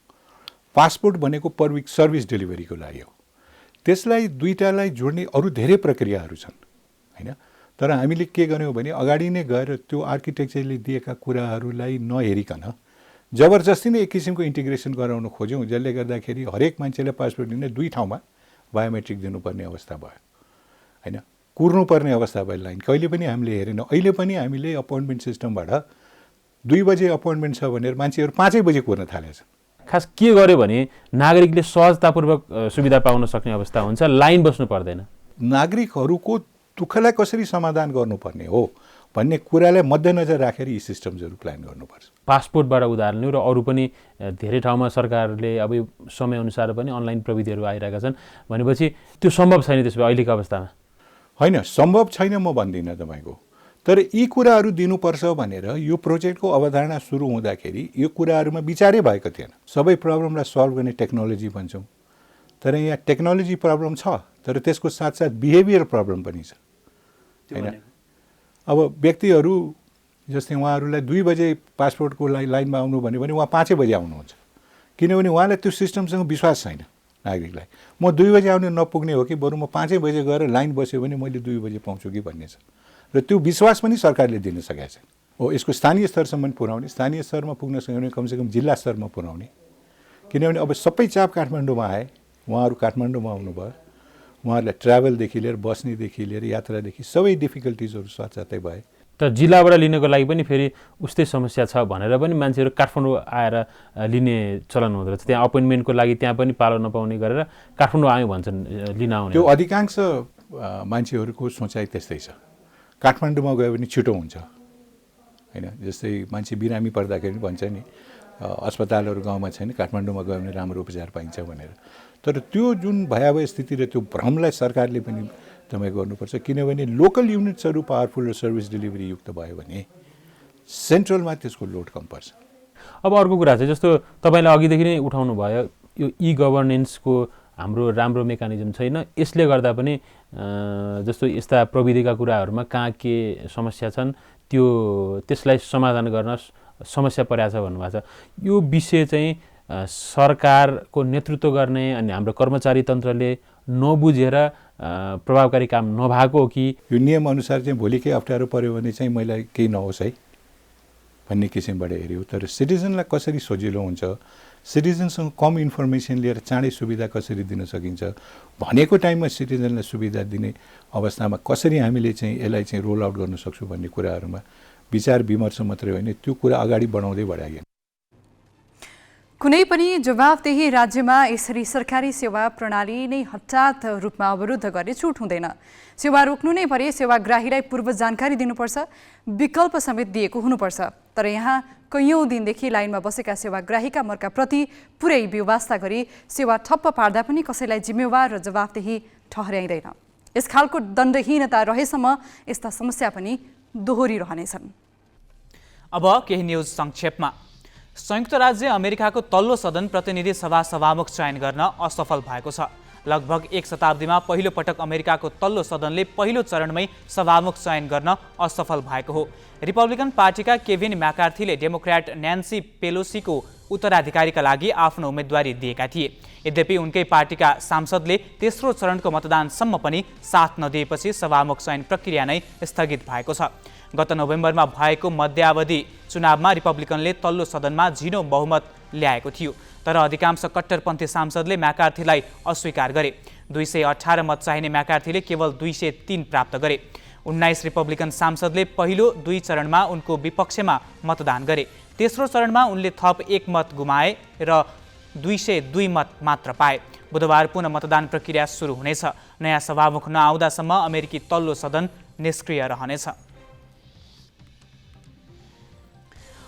Speaker 20: पासपोर्ट भनेको पब्लिक सर्भिस डेलिभरीको लागि हो। त्यसलाई दुईटालाई जोड्ने अरू धेरै प्रक्रियाहरू छन् होइन। तर हामीले के गर्यौँ भने अगाडि नै गएर त्यो आर्किटेक्चरले दिएका कुराहरूलाई नहेरिकन जबरजस्ती नै एक किसिमको इन्टिग्रेसन गराउन खोज्यौँ, जसले गर्दाखेरि हरेक मान्छेलाई पासपोर्ट दिने 2 ठाउँमा बायोमेट्रिक दिनुपर्ने अवस्था भयो होइन, कुर्नुपर्ने अवस्था भयो लाइन। कहिले पनि हामीले हेरेनौँ। अहिले पनि हामीले अपोइन्टमेन्ट सिस्टमबाट 2 बजे अपोइन्टमेन्ट छ भनेर मान्छेहरू 5 बजे कुर्न थालेछ।
Speaker 21: खास के गर्यो भने नागरिकले सहजतापूर्वक सुविधा पाउन सक्ने अवस्था हुन्छ, लाइन बस्नु पर्दैन।
Speaker 20: नागरिकहरूको दुःखलाई कसरी समाधान गर्नुपर्ने हो भन्ने कुरालाई मध्यनजर राखेर यी सिस्टम्सहरू प्लान गर्नुपर्छ।
Speaker 21: पासपोर्टबाट उदाहरण लिउँ र अरू पनि धेरै ठाउँमा सरकारले अब समयअनुसार पनि अनलाइन प्रविधिहरू आइरहेका छन् भनेपछि त्यो सम्भव छैन त्यसो भए अहिलेको अवस्थामा?
Speaker 20: होइन, सम्भव छैन म भन्दिनँ तपाईँको, तर यी कुराहरू दिनुपर्छ भनेर यो प्रोजेक्टको अवधारणा सुरु हुँदाखेरि यो कुराहरूमा विचारै भएको थिएन। सबै प्रब्लमलाई सल्भ गर्ने टेक्नोलोजी भन्छौँ, तर यहाँ टेक्नोलोजी प्रब्लम छ, तर त्यसको साथसाथ बिहेभियर प्रब्लम पनि छ होइन। अब व्यक्तिहरू जस्तै उहाँहरूलाई 2 बजे पासपोर्टको लाइनमा आउनु भन्यो भने उहाँ 5 बजे आउनुहुन्छ, किनभने उहाँलाई त्यो सिस्टमसँग विश्वास छैन नागरिकलाई। म 2 बजे आउनु नपुग्ने हो कि बरु म 5 बजे गएर लाइन बस्यो भने मैले 2 बजे पाउँछु कि भन्ने छ, र त्यो विश्वास पनि सरकारले दिन सकेको छैन। हो, यसको स्थानीय स्तरसम्म पुर्याउने, स्थानीय स्तरमा पुग्न सक्यो भने कमसेकम जिल्ला स्तरमा पुर्याउने, किनभने अब सबै चाप काठमाडौँमा आए, उहाँहरू काठमाडौँमा आउनुभयो, उहाँहरूलाई ट्राभलदेखि लिएर बस्नेदेखि लिएर यात्रादेखि सबै डिफिकल्टिजहरू साथसाथै भए।
Speaker 21: तर जिल्लाबाट लिनको लागि पनि फेरि उस्तै समस्या छ भनेर पनि मान्छेहरू काठमाडौँ आएर लिने चलन हुँदो रहेछ। त्यहाँ अपोइन्टमेन्टको लागि त्यहाँ पनि पालो नपाउने गरेर काठमाडौँ आयो भन्छन् लिन आउने।
Speaker 20: त्यो अधिकांश मान्छेहरूको सोचाइ त्यस्तै छ। काठमाडौँमा गयो भने छिटो हुन्छ होइन, जस्तै मान्छे बिरामी पर्दाखेरि भन्छ नि अस्पतालहरू गाउँमा छैन, काठमाडौँमा गयो भने राम्रो उपचार पाइन्छ भनेर। तर त्यो जुन भयावह स्थिति र त्यो भ्रमलाई सरकारले पनि तपाईँ गर्नुपर्छ, किनभने लोकल युनिट्सहरू पावरफुल र सर्भिस डेलिभरी युक्त भयो भने सेन्ट्रलमा त्यसको लोड कम पर्छ।
Speaker 21: अब अर्को कुरा चाहिँ जस्तो तपाईँले अघिदेखि नै उठाउनु भयो यो ई गभर्नेन्सको हाम्रो राम्रो मेकानिजम छैन, यसले गर्दा पनि जस्तो यस्ता प्रविधिका कुराहरूमा कहाँ के समस्या छन् त्यसलाई समाधान गर्न समस्या परेको छ भन्नुभएको छ। यो विषय चाहिँ सरकारको नेतृत्व गर्ने अनि हाम्रो कर्मचारी तन्त्रले नबुझेर प्रभावकारी काम नभएको हो कि
Speaker 20: यो नियमअनुसार चाहिँ भोलि केही अप्ठ्यारो पऱ्यो भने चाहिँ मलाई केही नहोस् है भन्ने किसिमबाट हेऱ्यो। तर सिटिजनलाई कसरी सजिलो हुन्छ, सिटिजनसँग कम इन्फर्मेसन लिएर चाँडै सुविधा कसरी दिन सकिन्छ, भनेको टाइममा सिटिजनलाई सुविधा दिने अवस्थामा कसरी हामीले चाहिँ यसलाई चाहिँ रोल आउट गर्न सक्छौँ भन्ने कुराहरूमा विचार विमर्श मात्रै होइन, त्यो कुरा अगाडि बढाउँदै बढाइयो।
Speaker 2: कुनै पनि जवाफदेही राज्यमा यसरी सरकारी सेवा प्रणाली नै हठात रूपमा अवरुद्ध गर्ने छुट हुँदैन। सेवा रोक्नु नै परे सेवाग्राहीलाई पूर्व जानकारी दिनुपर्छ, विकल्प समेत दिएको हुनुपर्छ। तर यहाँ कैयौँ दिनदेखि लाइनमा बसेका सेवाग्राहीका मर्काप्रति पुरै व्यवस्था गरी सेवा ठप्प पार्दा पनि कसैलाई जिम्मेवार र जवाफदेही ठहर्याइँदैन। यस खालको दण्डहीनता रहेसम्म यस्ता समस्या पनि दोहोरिरहनेछन्।
Speaker 4: अब केही न्युज संक्षेपमा। संयुक्त राज्य अमेरिकाको तल्लो सदन प्रतिनिधि सभा सभामुख चयन गर्न असफल भएको छ। लगभग 1 शताब्दीमा पहिलो पटक अमेरिकाको तल्लो सदनले पहिलो चरणमै सभामुख चयन गर्न असफल भएको हो। रिपब्लिकन पार्टीका केभिन म्याकार्थीले डेमोक्र्याट न्यान्सी पेलोसीको उत्तराधिकारीका लागि आफ्नो उम्मेदवारी दिएका थिए। यद्यपि उनकै पार्टीका सांसदले तेस्रो चरणको मतदानसम्म पनि साथ नदिएपछि सभामुख चयन प्रक्रिया नै स्थगित भएको छ। गत नोभेम्बरमा भएको मध्यावधि चुनावमा रिपब्लिकनले तल्लो सदनमा झिनो बहुमत ल्याएको थियो, तर अधिकांश कट्टरपन्थी सांसदले म्याकार्थीलाई अस्वीकार गरे। 218 मत चाहिने म्याकार्थीले केवल 203 प्राप्त गरे। 19 रिपब्लिकन सांसदले पहिलो 2 चरणमा उनको विपक्षमा मतदान गरे। तेस्रो चरणमा उनले थप 1 मत गुमाए र 202 मत मात्र पाए। बुधबार पुनः मतदान प्रक्रिया सुरु हुनेछ। नयाँ सभामुख नआउँदासम्म अमेरिकी तल्लो सदन निष्क्रिय रहनेछ।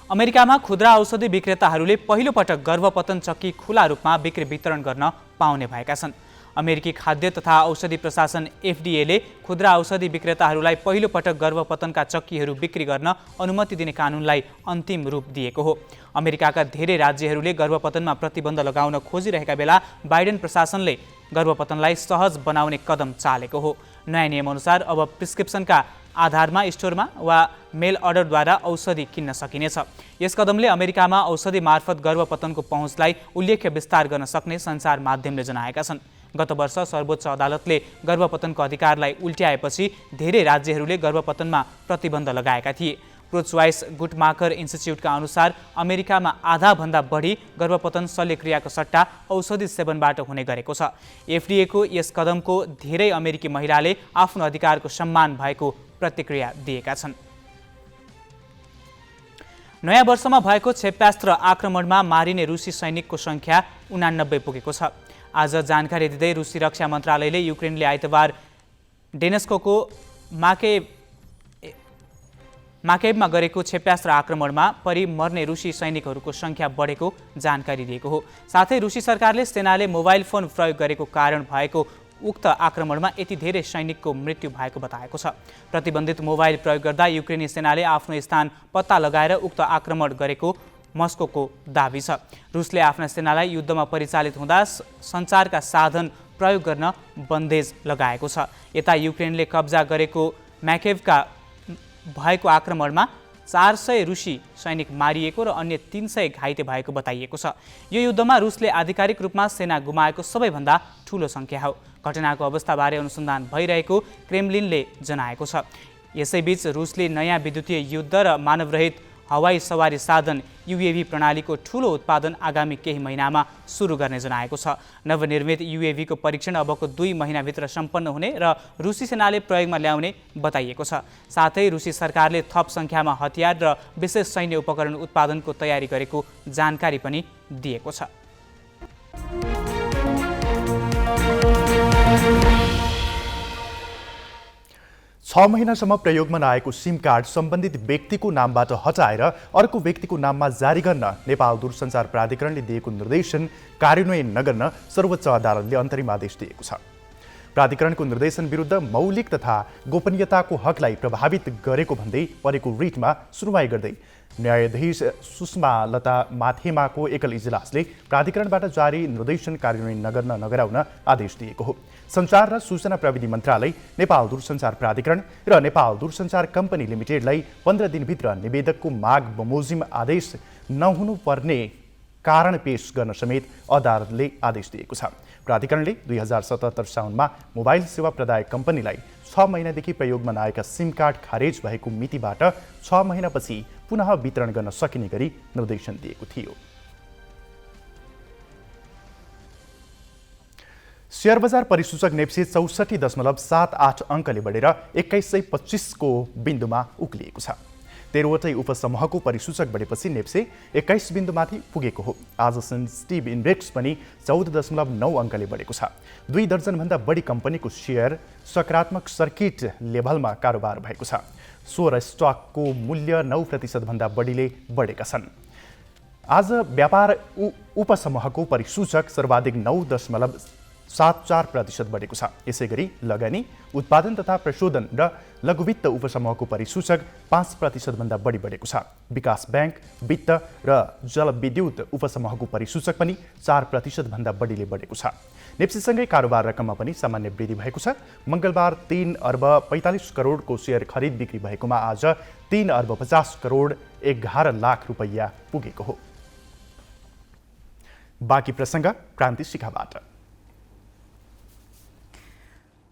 Speaker 4: अमेरिकामा खुद्रा औषधि विक्रेताहरूले पहिलो पटक गर्भपतन चक्की खुला रूपमा बिक्री वितरण गर्न पाउने भएका छन्। अमेरिकी खाद्य तथा औषधि प्रशासन एफडीएले खुद्रा औषधि विक्रेताहरूलाई पहिलो पटक गर्भपतनका चक्कीहरू बिक्री गर्न अनुमति दिने कानुनलाई अन्तिम रूप दिएको हो। अमेरिकाका धेरै राज्यहरूले गर्भपतनमा प्रतिबन्ध लगाउन खोजिरहेका बेला बाइडेन प्रशासनले गर्भपतनलाई सहज बनाउने कदम चालेको हो। नयाँ नियमअनुसार अब प्रिस्क्रिप्सनका आधारमा स्टोरमा वा मेल अर्डरद्वारा औषधि किन्न सकिनेछ। यस कदमले अमेरिकामा औषधि मार्फत गर्भपतनको पहुँचलाई उल्लेख्य विस्तार गर्न सक्ने सञ्चार माध्यमले जनाएका छन्। गत वर्ष सर्वोच्च अदालतले गर्भपतनको अधिकारलाई उल्ट्याएपछि धेरै राज्यहरूले गर्भपतनमा प्रतिबन्ध लगाएका थिए। प्रो चोइस गुटमाकर इन्स्टिच्युटका अनुसार अमेरिकामा आधाभन्दा बढी गर्भपतन शल्यक्रियाको सट्टा औषधि सेवनबाट हुने गरेको छ। एफडीएको यस कदमको धेरै अमेरिकी महिलाले आफ्नो अधिकारको सम्मान भएको प्रतिक्रिया दिएका छन्। नयाँ वर्षमा भएको क्षेप्यास्त्र आक्रमणमा मारिने रुसी सैनिकको संख्या 89 पुगेको छ। आज जानकारी दिँदै रुसी रक्षा मन्त्रालयले युक्रेनले आइतबार डेनेस्को माकेभमा गरेको क्षेप्यास्त्र आक्रमणमा परि मर्ने रुसी सैनिकहरूको संख्या बढेको जानकारी दिएको हो। साथै रुसी सरकारले सेनाले मोबाइल फोन प्रयोग गरेको कारण भएको उक्त आक्रमणमा यति धेरै सैनिकको मृत्यु भएको बताएको छ। प्रतिबन्धित मोबाइल प्रयोग गर्दा युक्रेनी सेनाले आफ्नो स्थान पत्ता लगाएर उक्त आक्रमण गरेको मस्कोको दाबी छ। रुसले आफ्ना सेनालाई युद्धमा परिचालित हुँदा सञ्चारका साधन प्रयोग गर्न बन्देज लगाएको छ। यता युक्रेनले कब्जा गरेको म्याकेभका भएको आक्रमणमा 400 रुसी सैनिक मारिएको र अन्य 300 घाइते भएको बताइएको छ। यो युद्धमा रुसले आधिकारिक रूपमा सेना गुमाएको सबैभन्दा ठूलो सङ्ख्या हो। घटनाको अवस्थाबारे अनुसन्धान भइरहेको क्रेमलिनले जनाएको छ। यसैबीच रुसले नयाँ विद्युतीय युद्ध र मानवरहित हवाई सवारी साधन युएभी प्रणालीको ठूलो उत्पादन आगामी केही महिनामा सुरु गर्ने जनाएको छ। नवनिर्मित युएभीको परीक्षण अबको 2 महिनाभित्र सम्पन्न हुने र रुसी सेनाले प्रयोगमा ल्याउने बताइएको छ। साथै रुसी सरकारले थप सङ्ख्यामा हतियार र विशेष सैन्य उपकरण उत्पादनको तयारी गरेको जानकारी पनि दिएको छ।
Speaker 5: छ महिनासम्म प्रयोगमा नआएको सिम कार्ड सम्बन्धित व्यक्तिको नामबाट हटाएर अर्को व्यक्तिको नाममा जारी गर्न नेपाल दूरसञ्चार प्राधिकरणले दिएको निर्देशन कार्यान्वयन नगर्न सर्वोच्च अदालतले अन्तरिम आदेश दिएको छ। प्राधिकरणको निर्देशन विरुद्ध मौलिक तथा गोपनीयताको हकलाई प्रभावित गरेको भन्दै परेको रिटमा सुनवाई गर्दै न्यायाधीश सुषमा लता माथेमाको एकल इजलासले प्राधिकरणबाट जारी निर्देशन कार्यान्वयन नगराउन आदेश दिएको हो। सञ्चार र सूचना प्रविधि मन्त्रालय, नेपाल दूरसञ्चार प्राधिकरण र नेपाल दूरसञ्चार कम्पनी लिमिटेडलाई 15 दिनभित्र निवेदकको माग बमोजिम आदेश नहुनुपर्ने कारण पेश गर्न समेत अदालतले आदेश दिएको छ। प्राधिकरणले 2077 साउनमा मोबाइल सेवा प्रदायक कम्पनीलाई 6 महिनादेखि प्रयोगमा नआएका सिम कार्ड खारेज भएको मितिबाट 6 महिनापछि पुनः वितरण गर्न सकिने गरी निर्देशन दिएको थियो। शेयर बजार परिसूचक नेप्से 64.78 अङ्कले बढेर 2125 को बिन्दुमा उक्लिएको छ। 13वटै उपसमूहको परिसूचक बढेपछि नेप्से 21 बिन्दुमाथि पुगेको हो। आज सेन्सिटिभ इन्डेक्स पनि 14.9 अङ्कले बढेको छ। 2 दर्जनभन्दा बढी कम्पनीको शेयर सकारात्मक सर्किट लेभलमा कारोबार भएको छ। 16 स्टकको मूल्य 9% भन्दा बढीले बढेका छन्। आज व्यापार उपसमूहको परिसूचक सर्वाधिक 9.74% बढेको छ। यसैगरी लगानी, उत्पादन तथा प्रशोधन र लघुवित्त उपसमूहको परिसूचक 5% भन्दा बढी बढेको छ। विकास बैंक, वित्त र जलविद्युत उपसमूहको परिसूचक पनि 4% भन्दा बढीले बढेको छ। नेप्सेसँगै कारोबार रकममा पनि सामान्य वृद्धि भएको छ। मङ्गलबार 3 अर्ब 45 करोडको शेयर खरिद बिक्री भएकोमा आज 3 अर्ब 50 करोड 11 लाख रुपैयाँ पुगेको हो। बाँकी प्रसङ्ग क्रान्ति शिखाबाट।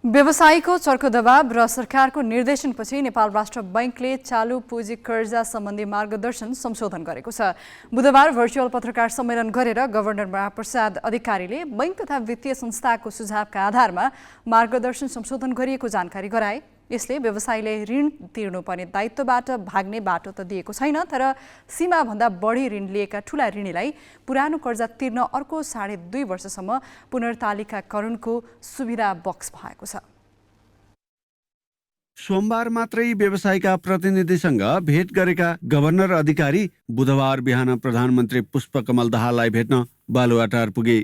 Speaker 2: व्यवसायीको चर्को दबाव र सरकारको निर्देशनपछि नेपाल राष्ट्र बैंकले चालु पुँजी कर्जा सम्बन्धी मार्गदर्शन संशोधन गरेको छ। बुधबार भर्चुअल पत्रकार सम्मेलन गरेर गभर्नर महाप्रसाद अधिकारीले बैंक तथा वित्तीय संस्थाको सुझावका आधारमा मार्गदर्शन संशोधन गरिएको जानकारी गराए। यसले व्यवसायीले ऋण तिर्नुपर्ने दायित्वबाट भाग्ने बाटो त दिएको छैन, तर सीमाभन्दा बढी ऋण लिएका ठूला ऋणीलाई पुरानो कर्जा तिर्न अर्को 2.5 वर्षसम्म पुनर्तालिकाकरणको सुविधा बक्स भएको छ।
Speaker 1: सोमबार मात्रै व्यवसायका प्रतिनिधिसँग भेट गरेका गभर्नर अधिकारी बुधबार बिहान प्रधानमन्त्री पुष्पकमल दाहाललाई भेट्न बालुवाटार पुगे।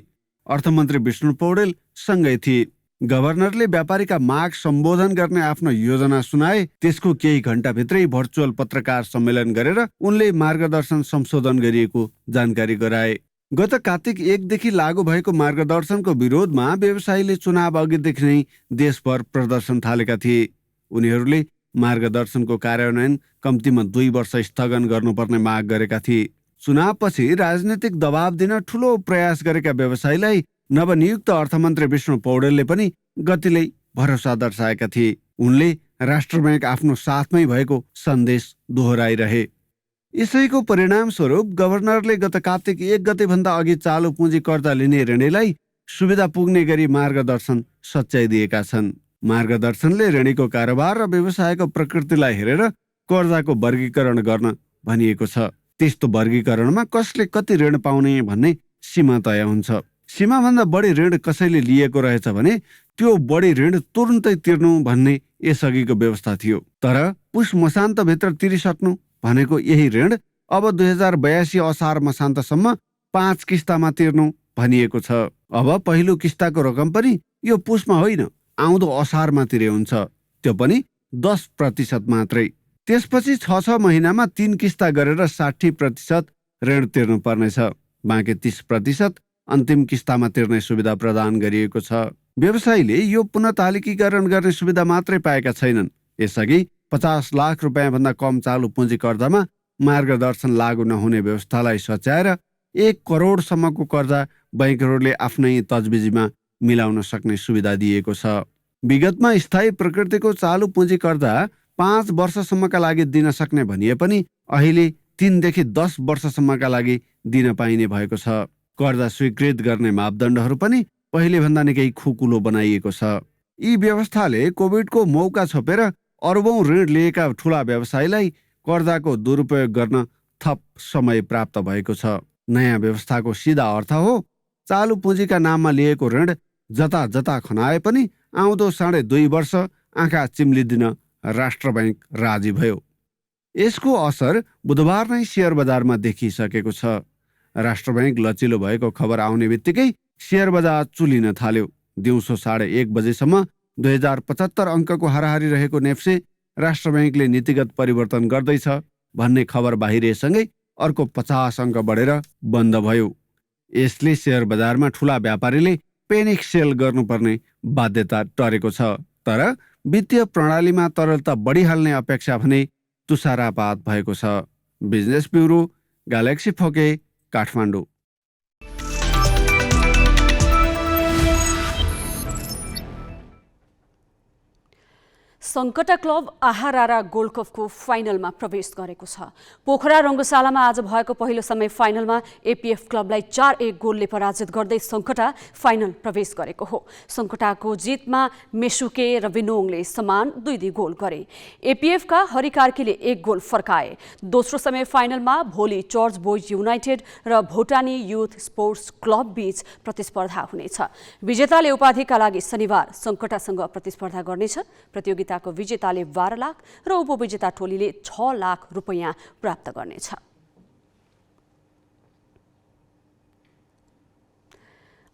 Speaker 1: अर्थमन्त्री विष्णु पौडेल सँगै थिए। गभर्नरले व्यापारीका माग सम्बोधन गर्ने आफ्नो योजना सुनाए। त्यसको केही घण्टाभित्रै भर्चुअल पत्रकार सम्मेलन गरेर उनले मार्गदर्शन संशोधन गरिएको जानकारी गराए। गत कार्तिक 1 देखि लागू भएको मार्गदर्शनको विरोधमा व्यवसायीले चुनाव अघिदेखि नै देशभर प्रदर्शन थालेका थिए। उनीहरूले मार्गदर्शनको कार्यान्वयन कम्तीमा 2 वर्ष स्थगन गर्नुपर्ने माग गरेका थिए। चुनावपछि राजनीतिक दबाव दिन ठूलो प्रयास गरेका व्यवसायीलाई नवनियुक्त अर्थमन्त्री विष्णु पौडेलले पनि गतिलै भरोसा दर्शाएका थिए। उनले राष्ट्र ब्याङ्क आफ्नो साथमै भएको सन्देश दोहोऱ्याइरहे। यसैको परिणामस्वरूप गभर्नरले गत कार्तिक 1 गतेभन्दा अघि चालु पुँजी कर्जा लिने ऋणीलाई सुविधा पुग्ने गरी मार्गदर्शन सच्याइदिएका छन्। मार्गदर्शनले ऋणीको कारोबार र व्यवसायको प्रकृतिलाई हेरेर कर्जाको वर्गीकरण गर्न भनिएको छ। त्यस्तो वर्गीकरणमा कसले कति ऋण पाउने भन्ने सीमा तय हुन्छ। सीमाभन्दा बढी ऋण कसैले लिएको रहेछ भने त्यो बढी ऋण तुरुन्तै तिर्नु भन्ने यसअघिको व्यवस्था थियो। तर पुष मसान्तभित्र तिरिसक्नु भनेको यही ऋण अब 2082 असार मसान्तसम्म 5 किस्तामा तिर्नु भनिएको छ। अब पहिलो किस्ताको रकम पनि यो पुषमा होइन, आउँदो असारमा तिरे हुन्छ, त्यो पनि 10% मात्रै। त्यसपछि 6 महिनामा 3 किस्ता गरेर 60% ऋण तिर्नु पर्नेछ। बाँकी 30% अन्तिम किस्तामा तिर्ने सुविधा प्रदान गरिएको छ। व्यवसायीले यो पुनःतालिकीकरण गर्ने सुविधा मात्रै पाएका छैनन्। यसअघि 50 लाख रुपियाँ भन्दा कम चालु पुँजी कर्जामा मार्गदर्शन लागू नहुने व्यवस्थालाई सच्याएर 1 करोडसम्मको कर्जा बैंकहरूले आफ्नै तजबिजीमा मिलाउन सक्ने सुविधा दिएको छ। विगतमा स्थायी प्रकृतिको चालु पुँजी कर्जा 5 वर्षसम्मका लागि दिन सक्ने भनिए पनि अहिले 3 देखि 10 वर्षसम्मका लागि दिन पाइने भएको छ। कर्जा स्वीकृत गर्ने मापदण्डहरू पनि पहिलेभन्दा निकै खुकुलो बनाइएको छ। यी व्यवस्थाले कोभिडको मौका छोपेर अरबौं ऋण लिएका ठूला व्यवसायीलाई कर्जाको दुरुपयोग गर्न थप समय प्राप्त भएको छ। नयाँ व्यवस्थाको सिधा अर्थ हो चालु पुँजीका नाममा लिएको ऋण जता जता खनाए पनि आउँदो 2.5 वर्ष आँखा चिम्लिदिन राष्ट्र ब्याङ्क राजी भयो। यसको असर बुधबार नै शेयर बजारमा देखिसकेको छ। राष्ट्र ब्याङ्क लचिलो भएको खबर आउने बित्तिकै शेयर बजार चुलिन थाल्यो। दिउँसो 1:30 बजेसम्म 2075 अङ्कको हाराहारी रहेको नेप्से राष्ट्र ब्याङ्कले नीतिगत परिवर्तन गर्दैछ भन्ने खबर बाहिरिएसँगै अर्को 50 अङ्क बढेर बन्द भयो। यसले शेयर बजारमा ठूला व्यापारीले पेनिक सेल गर्नुपर्ने बाध्यता टरेको छ। तर वित्तीय प्रणालीमा तरलता बढिहाल्ने अपेक्षा भने तुषारापात भएको छ। बिजनेस ब्युरो, ग्यालेक्सी फोके, काठमाडौँ।
Speaker 3: सङ्कटा क्लब आहारारा गोल्ड कपको फाइनलमा प्रवेश गरेको छ। पोखरा रङ्गशालामा आज भएको पहिलो समय फाइनलमा एपीएफ क्लबलाई 4-1 गोलले पराजित गर्दै सङ्कटा फाइनल प्रवेश गरेको हो। सङ्कटाको जितमा मेसुके र विनोङले समान 2-2 गोल गरे। एपीएफका हरि कार्कीले 1 गोल फर्काए। दोस्रो समय फाइनलमा भोलि चर्च बोइज युनाइटेड र भुटानी युथ स्पोर्ट्स क्लब बीच प्रतिस्पर्धा हुनेछ। विजेताले उपाधिका लागि शनिबार सङ्कटासँग प्रतिस्पर्धा गर्नेछ। प्रतियोगिताको विजेताले 12 लाख र उपविजेता टोलीले 6 लाख रुपैयाँ प्राप्त गर्नेछ।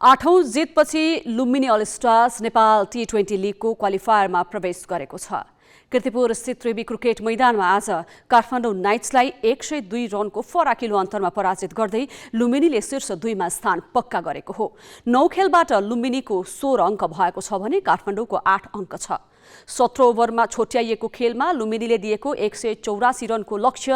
Speaker 3: 8औं जितपछि Lumbini all stars Nepal T20 लिगको क्वालिफायरमा प्रवेश गरेको छ। कीर्तिपुर स्थित त्रिवी क्रिकेट मैदानमा आज काठमाडौँ नाइट्सलाई 102 रनको फराकिलो अन्तरमा पराजित गर्दै लुम्बिनीले शीर्ष 2 मा स्थान पक्का गरेको हो। 9 खेलबाट लुम्बिनीको 16 अङ्क भएको छ भने काठमाडौँको 8 अङ्क छ। 17 ओभरमा छोट्याइएको खेलमा लुम्बिनीले दिएको 184 रनको लक्ष्य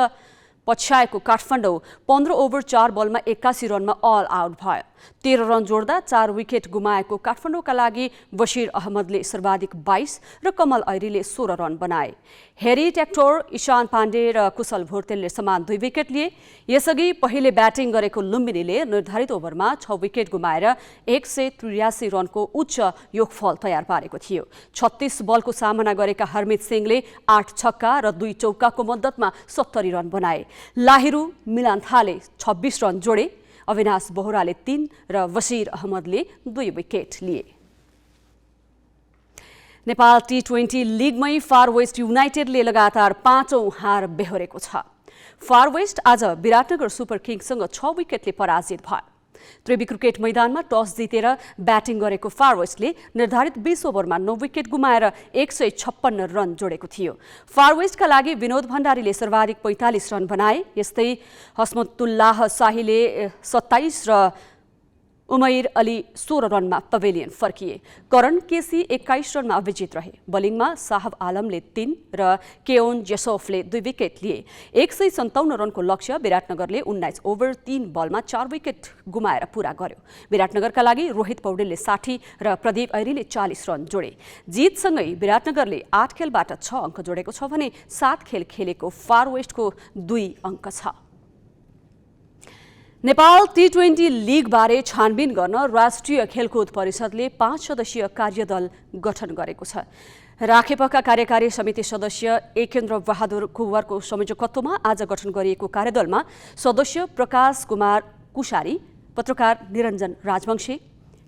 Speaker 3: पछ्याएको काठमाडौँ 15 ओभर 4 बलमा 81 रनमा अल आउट भयो। 13 रन जोड्दा 4 विकेट गुमाएको काठमाडौँका लागि बशीर अहमदले सर्वाधिक 22 र कमल ऐरीले 16 रन बनाए। हेरी ट्याक्टोर, ईशान पाण्डे र कुशल भोर्तेलले समान 2 विकेट लिए। यसअघि पहिले ब्याटिङ गरेको लुम्बिनीले निर्धारित ओभरमा 6 विकेट गुमाएर 183 रनको उच्च योगफल तयार पारेको थियो। 36 बलको सामना गरेका हरमित सिंहले 8 छक्का र 2 चौकाको मद्दतमा 70 रन बनाए। लाहिरू मिलान थाले 26 रन जोडे। अविनाश बोहराले 3 र बशीर अहमदले 2 विकेट लिए। नेपाल T20 लिगमै फार वेस्ट युनाइटेडले लगातार 5औं हार बेहोरेको छ। फार वेस्ट आज विराटनगर सुपर किङ्ससँग 6 विकेटले पराजित भयो। त्रिवी क्रिकेट मैदानमा टस जितेर ब्याटिङ गरेको फार वेस्टले निर्धारित 20 ओभरमा 9 विकेट गुमाएर 156 रन जोडेको थियो। फार वेस्टका लागि विनोद भण्डारीले सर्वाधिक 45 रन बनाए। यस्तै हस्मतुल्लाह शाहीले 27 र उमैर अली 16 रनमा पवेलियन फर्किए। करण केसी 21 रनमा विजित रहे। बलिङमा साहब आलमले 3 र केओन जेसोफले 2 विकेट लिए। 157 रनको लक्ष्य विराटनगरले 19 ओभर 3 बलमा 4 विकेट गुमाएर पूरा गर्यो। विराटनगरका लागि रोहित पौडेलले 60 र प्रदीप ऐरीले 40 रन जोडे। जितसँगै विराटनगरले 8 खेलबाट 6 अङ्क जोडेको छ भने 7 खेल खेलेको फार वेस्टको 2 अङ्क छ। नेपाल T20 लिगबारे छानबिन गर्न राष्ट्रिय खेलकुद परिषदले 5 सदस्यीय कार्यदल गठन गरेको छ। राखेपका कार्यकारी समिति सदस्य एकेन्द्र बहादुर कुँवरको संयोजकत्वमा आज गठन गरिएको कार्यदलमा सदस्य प्रकाश कुमार कुशारी, पत्रकार निरञ्जन राजवंशी,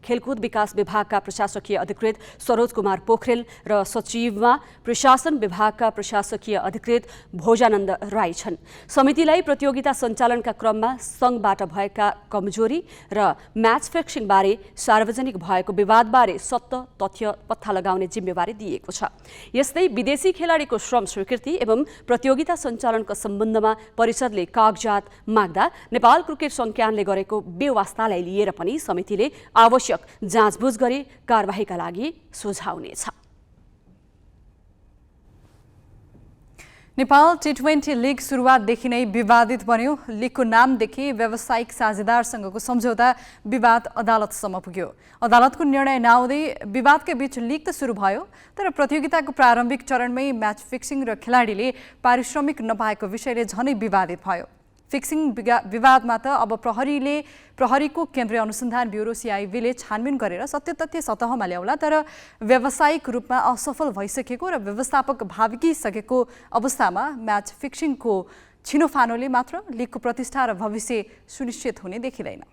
Speaker 3: खेलकुद विकास विभागका प्रशासकीय अधिकृत सरोज कुमार पोखरेल र सचिवमा प्रशासन विभागका प्रशासकीय अधिकृत भोजानन्द राई छन्। समितिलाई प्रतियोगिता सञ्चालनका क्रममा सङ्घबाट भएका कमजोरी र म्याच फिक्सिङबारे सार्वजनिक भएको विवादबारे सत्य तथ्य पत्ता लगाउने जिम्मेवारी दिएको छ। यस्तै विदेशी खेलाडीको श्रम स्वीकृति एवं प्रतियोगिता सञ्चालनका सम्बन्धमा परिषदले कागजात माग्दा नेपाल क्रिकेट संज्ञानले गरेको बेवास्तालाई लिएर पनि समितिले आवश्यक जाँचबुझ गरी कारबाहीका लागि सुझाउनेछ।
Speaker 2: नेपाल T20 लिग सुरुवातदेखि नै विवादित बन्यो। लिगको नामदेखि व्यावसायिक साझेदारसँगको सम्झौता विवाद अदालतसम्म पुग्यो। अदालतको निर्णय नआउँदै विवादकै बीच लिग त सुरु भयो, तर प्रतियोगिताको प्रारम्भिक चरणमै म्याच फिक्सिङ र खेलाडीले पारिश्रमिक नपाएको विषयले झनै विवादित भयो। फिक्सिङ विवादमा त अब प्रहरीको केन्द्रीय अनुसन्धान ब्युरो CIB ले छानबिन गरेर सत्य तथ्य सतहमा ल्याउला, तर व्यावसायिक रूपमा असफल भइसकेको र व्यवस्थापक भागिसकेको अवस्थामा म्याच फिक्सिङको छिनोफानोले मात्र लिगको प्रतिष्ठा र भविष्य सुनिश्चित हुने देखिँदैन।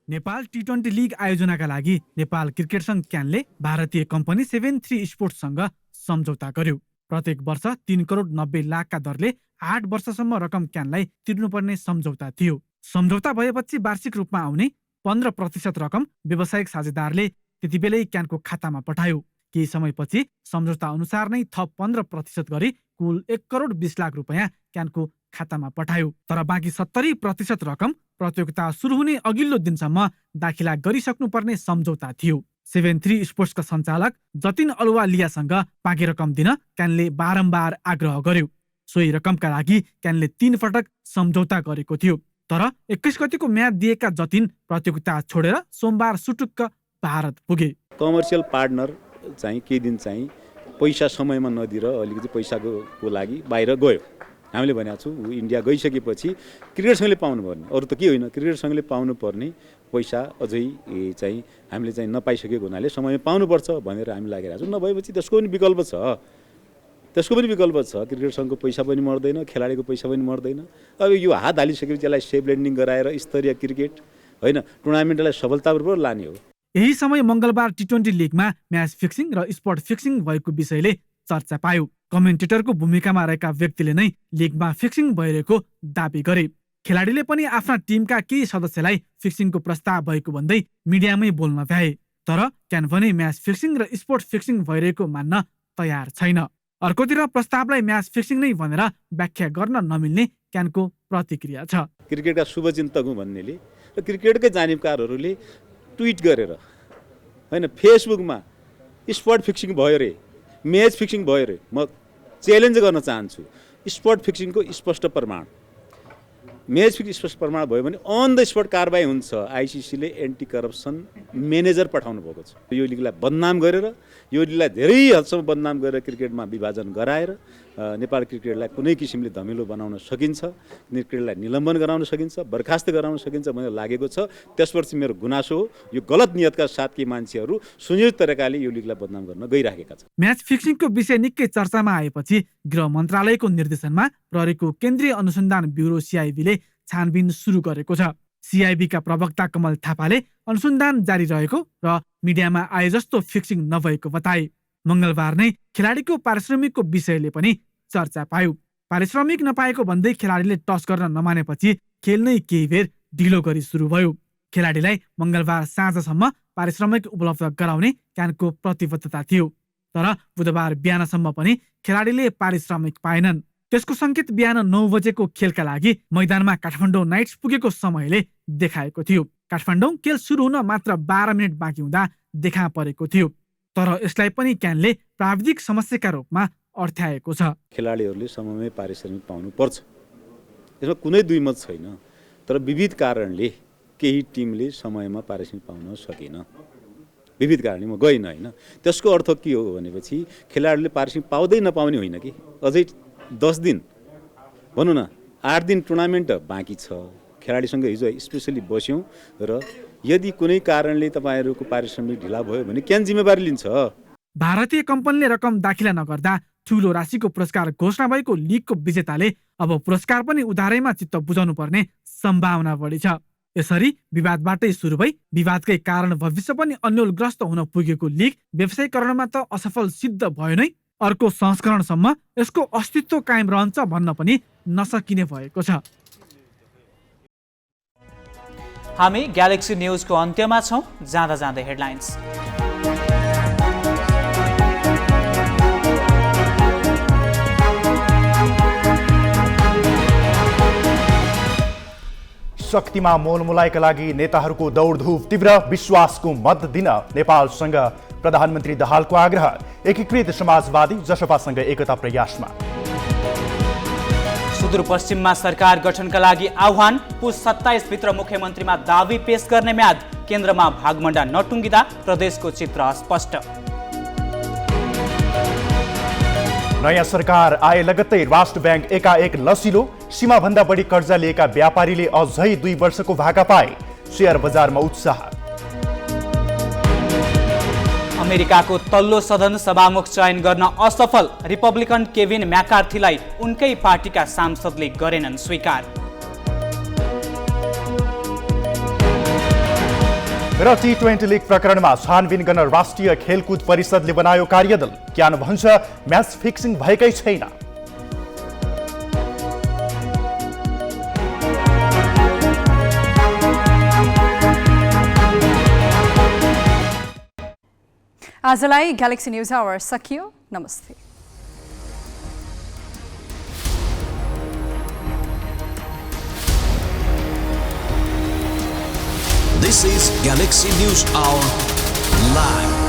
Speaker 8: नेपाल T20 लिग आयोजनाका लागि नेपाल क्रिकेट संघ क्यानले भारतीय कम्पनी 73 स्पोर्ट्ससँग सम्झौता गर्यो। प्रत्येक वर्ष 3 करोड 90 लाखका दरले 8 वर्षसम्म रकम क्यानलाई तिर्नुपर्ने सम्झौता थियो। सम्झौता भएपछि वार्षिक रूपमा आउने 15% रकम व्यावसायिक साझेदारले त्यतिबेलै क्यानको खातामा पठायो। केही समयपछि सम्झौता अनुसार नै थप 15% गरी कुल 1 करोड 20 लाख रुपियाँ क्यानको खातामा पठायो। तर बाँकी 70% रकम प्रतियोगिता सुरु हुने अघिल्लो दिनसम्म दाखिला गरिसक्नुपर्ने सम्झौता थियो। 73 स्पोर्ट्सका सञ्चालक जतिन अलुवालियासँग बाँकी रकम दिन क्यानले बारम्बार आग्रह गर्यो। सोही रकमका लागि क्यानले 3 पटक सम्झौता गरेको थियो। तर 21 गतिको म्याद दिएका जतिन प्रतियोगिता छोडेर सोमबार सुटुक्क भारत पुगे।
Speaker 7: कमर्सियल पार्टनर चाहिँ केही दिन चाहिँ पैसा समयमा नदिएर अलिकति पैसाको लागि बाहिर गयो। हामीले भनेको छौँ इन्डिया गइसकेपछि क्रिकेट सङ्घले पाउनुपर्ने, अरू त के होइन, क्रिकेट सङ्घले पाउनुपर्ने पैसा अझै चाहिँ हामीले चाहिँ नपाइसकेको हुनाले समयमा पाउनुपर्छ भनेर हामी लागिरहेको छौँ। नभएपछि त्यसको पनि विकल्प छ, क्रिकेट सङ्घको पैसा पनि मर्दैन, खेलाडीको पैसा पनि मर्दैन। अब यो हात हालिसकेपछि यसलाई सेफ ल्यान्डिङ गराएर स्तरीय क्रिकेट होइन टुर्नामेन्टलाई सफलतापूर्वक लाने हो।
Speaker 8: यही समय मङ्गलबार T20 लिगमा म्याच फिक्सिङ र स्पोर्ट फिक्सिङ भएको विषयले चर्चा पायो। कमेन्टेटरको भूमिकामा रहेका व्यक्तिले नै लिगमा फिक्सिङ भइरहेको दाबी गरे। खेलाडीले पनि आफ्ना टिमका केही सदस्यलाई फिक्सिङको प्रस्ताव भएको भन्दै मिडियामै बोल्न भ्याए। तर क्यान भने म्याच फिक्सिङ र स्पोर्ट फिक्सिङ भइरहेको मान्न तयार छैन। अर्कोतिर प्रस्तावलाई म्याच फिक्सिङ नै भनेर व्याख्या गर्न नमिल्ने क्यानको प्रतिक्रिया छ।
Speaker 7: क्रिकेटका शुभचिन्तक हुँ भन्नेले र क्रिकेटकै जानिबकारहरूले ट्विट गरेर होइन फेसबुकमा स्पोर्ट फिक्सिङ भयो रे, म्याच फिक्सिङ भयो रे, म च्यालेन्ज गर्न चाहन्छु। स्पोर्ट फिक्सिङको स्पष्ट प्रमाण, म्याच फिक्सिङ स्पष्ट प्रमाण भयो भने अन द स्पोट कारबाही हुन्छ। ICCले एन्टी करप्सन म्यानेजर पठाउनु भएको छ। यो लिगलाई बदनाम गरेर, यो लिगलाई धेरै हदसम्म बदनाम गरेर क्रिकेटमा विभाजन गराएर नेपाल क्रिकेटलाई कुनै किसिमले धमिलो बनाउन सकिन्छ, क्रिकेटलाई निलम्बन गराउन सकिन्छ, बर्खास्त गराउन सकिन्छ भनेर लागेको छ। त्यसपछि मेरो गुनासो हो, यो गलत नियतका साथ कि मान्छेहरू सुनियोजित तरिकाले यो लिगलाई बदनाम गर्न गइराखेका छन्।
Speaker 8: म्याच फिक्सिङको विषय निकै चर्चामा आएपछि गृह मन्त्रालयको निर्देशनमा प्रहरीको केन्द्रीय अनुसन्धान ब्युरो CIB ले छानबिन सुरु गरेको छ। CIB का प्रवक्ता कमल थापाले अनुसन्धान जारी रहेको र मिडियामा आए जस्तो फिक्सिङ नभएको बताए। मङ्गलबार नै खेलाडीको पारिश्रमिकको विषयले पनि चर्चा पायो। पारिश्रमिक नपाएको भन्दै खेलाडीले टस गर्न नमानेपछि खेल नै केही बेर ढिलो गरी सुरु भयो। खेलाडीलाई मङ्गलबार साँझसम्म पारिश्रमिक उपलब्ध गराउने क्यानको प्रतिबद्धता थियो। तर बुधबार बिहानसम्म पनि खेलाडीले पारिश्रमिक पाएनन्। त्यसको सङ्केत बिहान 9 बजेको खेलका लागि मैदानमा काठमाडौँ नाइट्स पुगेको समयले देखाएको थियो। काठमाडौँ खेल सुरु हुन मात्र 12 मिनट बाँकी हुँदा देखा परेको थियो। तर यसलाई पनि क्यानले प्राविधिक समस्याका रूपमा अर्थ्याएको छ।
Speaker 7: खेलाडीहरूले समयमै पारिश्रमिक पाउनु पर्छ, यसमा कुनै दुई मत छैन। तर विविध कारणले केही टिमले समयमा पारिश्रमिक पाउन सकेन, विविध कारणले म गइनँ होइन। त्यसको अर्थ के हो भनेपछि खेलाडीले पारिश्रमिक पाउँदै नपाउने होइन कि अझै 10 दिन भनौँ न 8 दिन टुर्नामेन्ट बाँकी छ। खेलाडीसँग हिजो स्पेसली बस्यौँ र यदि कुनै कारणले तपाईँहरूको पारिश्रमिक ढिला भयो भने क्यान जिम्मेवारी लिन्छ।
Speaker 8: भारतीय कम्पनीले रकम दाखिला नगर्दा ठूलो राशिको पुरस्कार घोषणा भएको लिगको विजेताले अब पुरस्कार पनि उधारैमा चित्त बुझाउनु पर्ने सम्भावना बढी छ। यसरी विवादबाटै सुरु भई विवादकै कारण भविष्य पनि अन्यलग्रस्त हुन पुगेको लिग व्यवसायीकरणमा त असफल सिद्ध भयो नै, अर्को संस्करणसम्म यसको अस्तित्व कायम रहन्छ भन्न पनि नसकिने भएको छ।
Speaker 4: हामी ग्यालेक्सी न्युजको अन्त्यमा छौँ। जाँदा जाँदै हेडलाइन्स।
Speaker 5: शक्तिमा मोलमोलाइका लागि नेताहरूको दौडधुप तीव्र, विश्वासको मत दिन नेपालसँग प्रधानमन्त्री दाहालको आग्रह। एकीकृत समाजवादी जसपासँग एकता प्रयासमा।
Speaker 4: सुदूरपश्चिममा सरकार गठनका लागि आह्वान। पुस 27 भित्र मुख्यमन्त्रीमा दावी पेश गर्ने म्याद। केन्द्रमा भागमण्डा नटुङ्गिँदा प्रदेशको चित्र अस्पष्ट।
Speaker 5: नयाँ सरकार आए लगत्तै राष्ट्र ब्याङ्क एकाएक लसिलो। सीमाभन्दा बढी कर्जा लिएका व्यापारीले अझै 2 वर्षको भाका पाए। शेयर बजारमा उत्साह।
Speaker 4: अमेरिकाको तल्लो सदन सभामुख चयन गर्न असफल। रिपब्लिकन केभिन म्याकार्थीलाई उनकै पार्टीका सांसदले गरेनन् स्वीकार।
Speaker 5: र T20 लिग प्रकरणमा छानबिन गर्न राष्ट्रिय खेलकुद परिषदले बनायो कार्यदल। क्यान भन्छ म्याच फिक्सिङ भएकै छैन।
Speaker 2: आजलाई ग्यालेक्सी न्युज आवर सकियो। नमस्ते।
Speaker 6: This is Galaxy News Hour Live.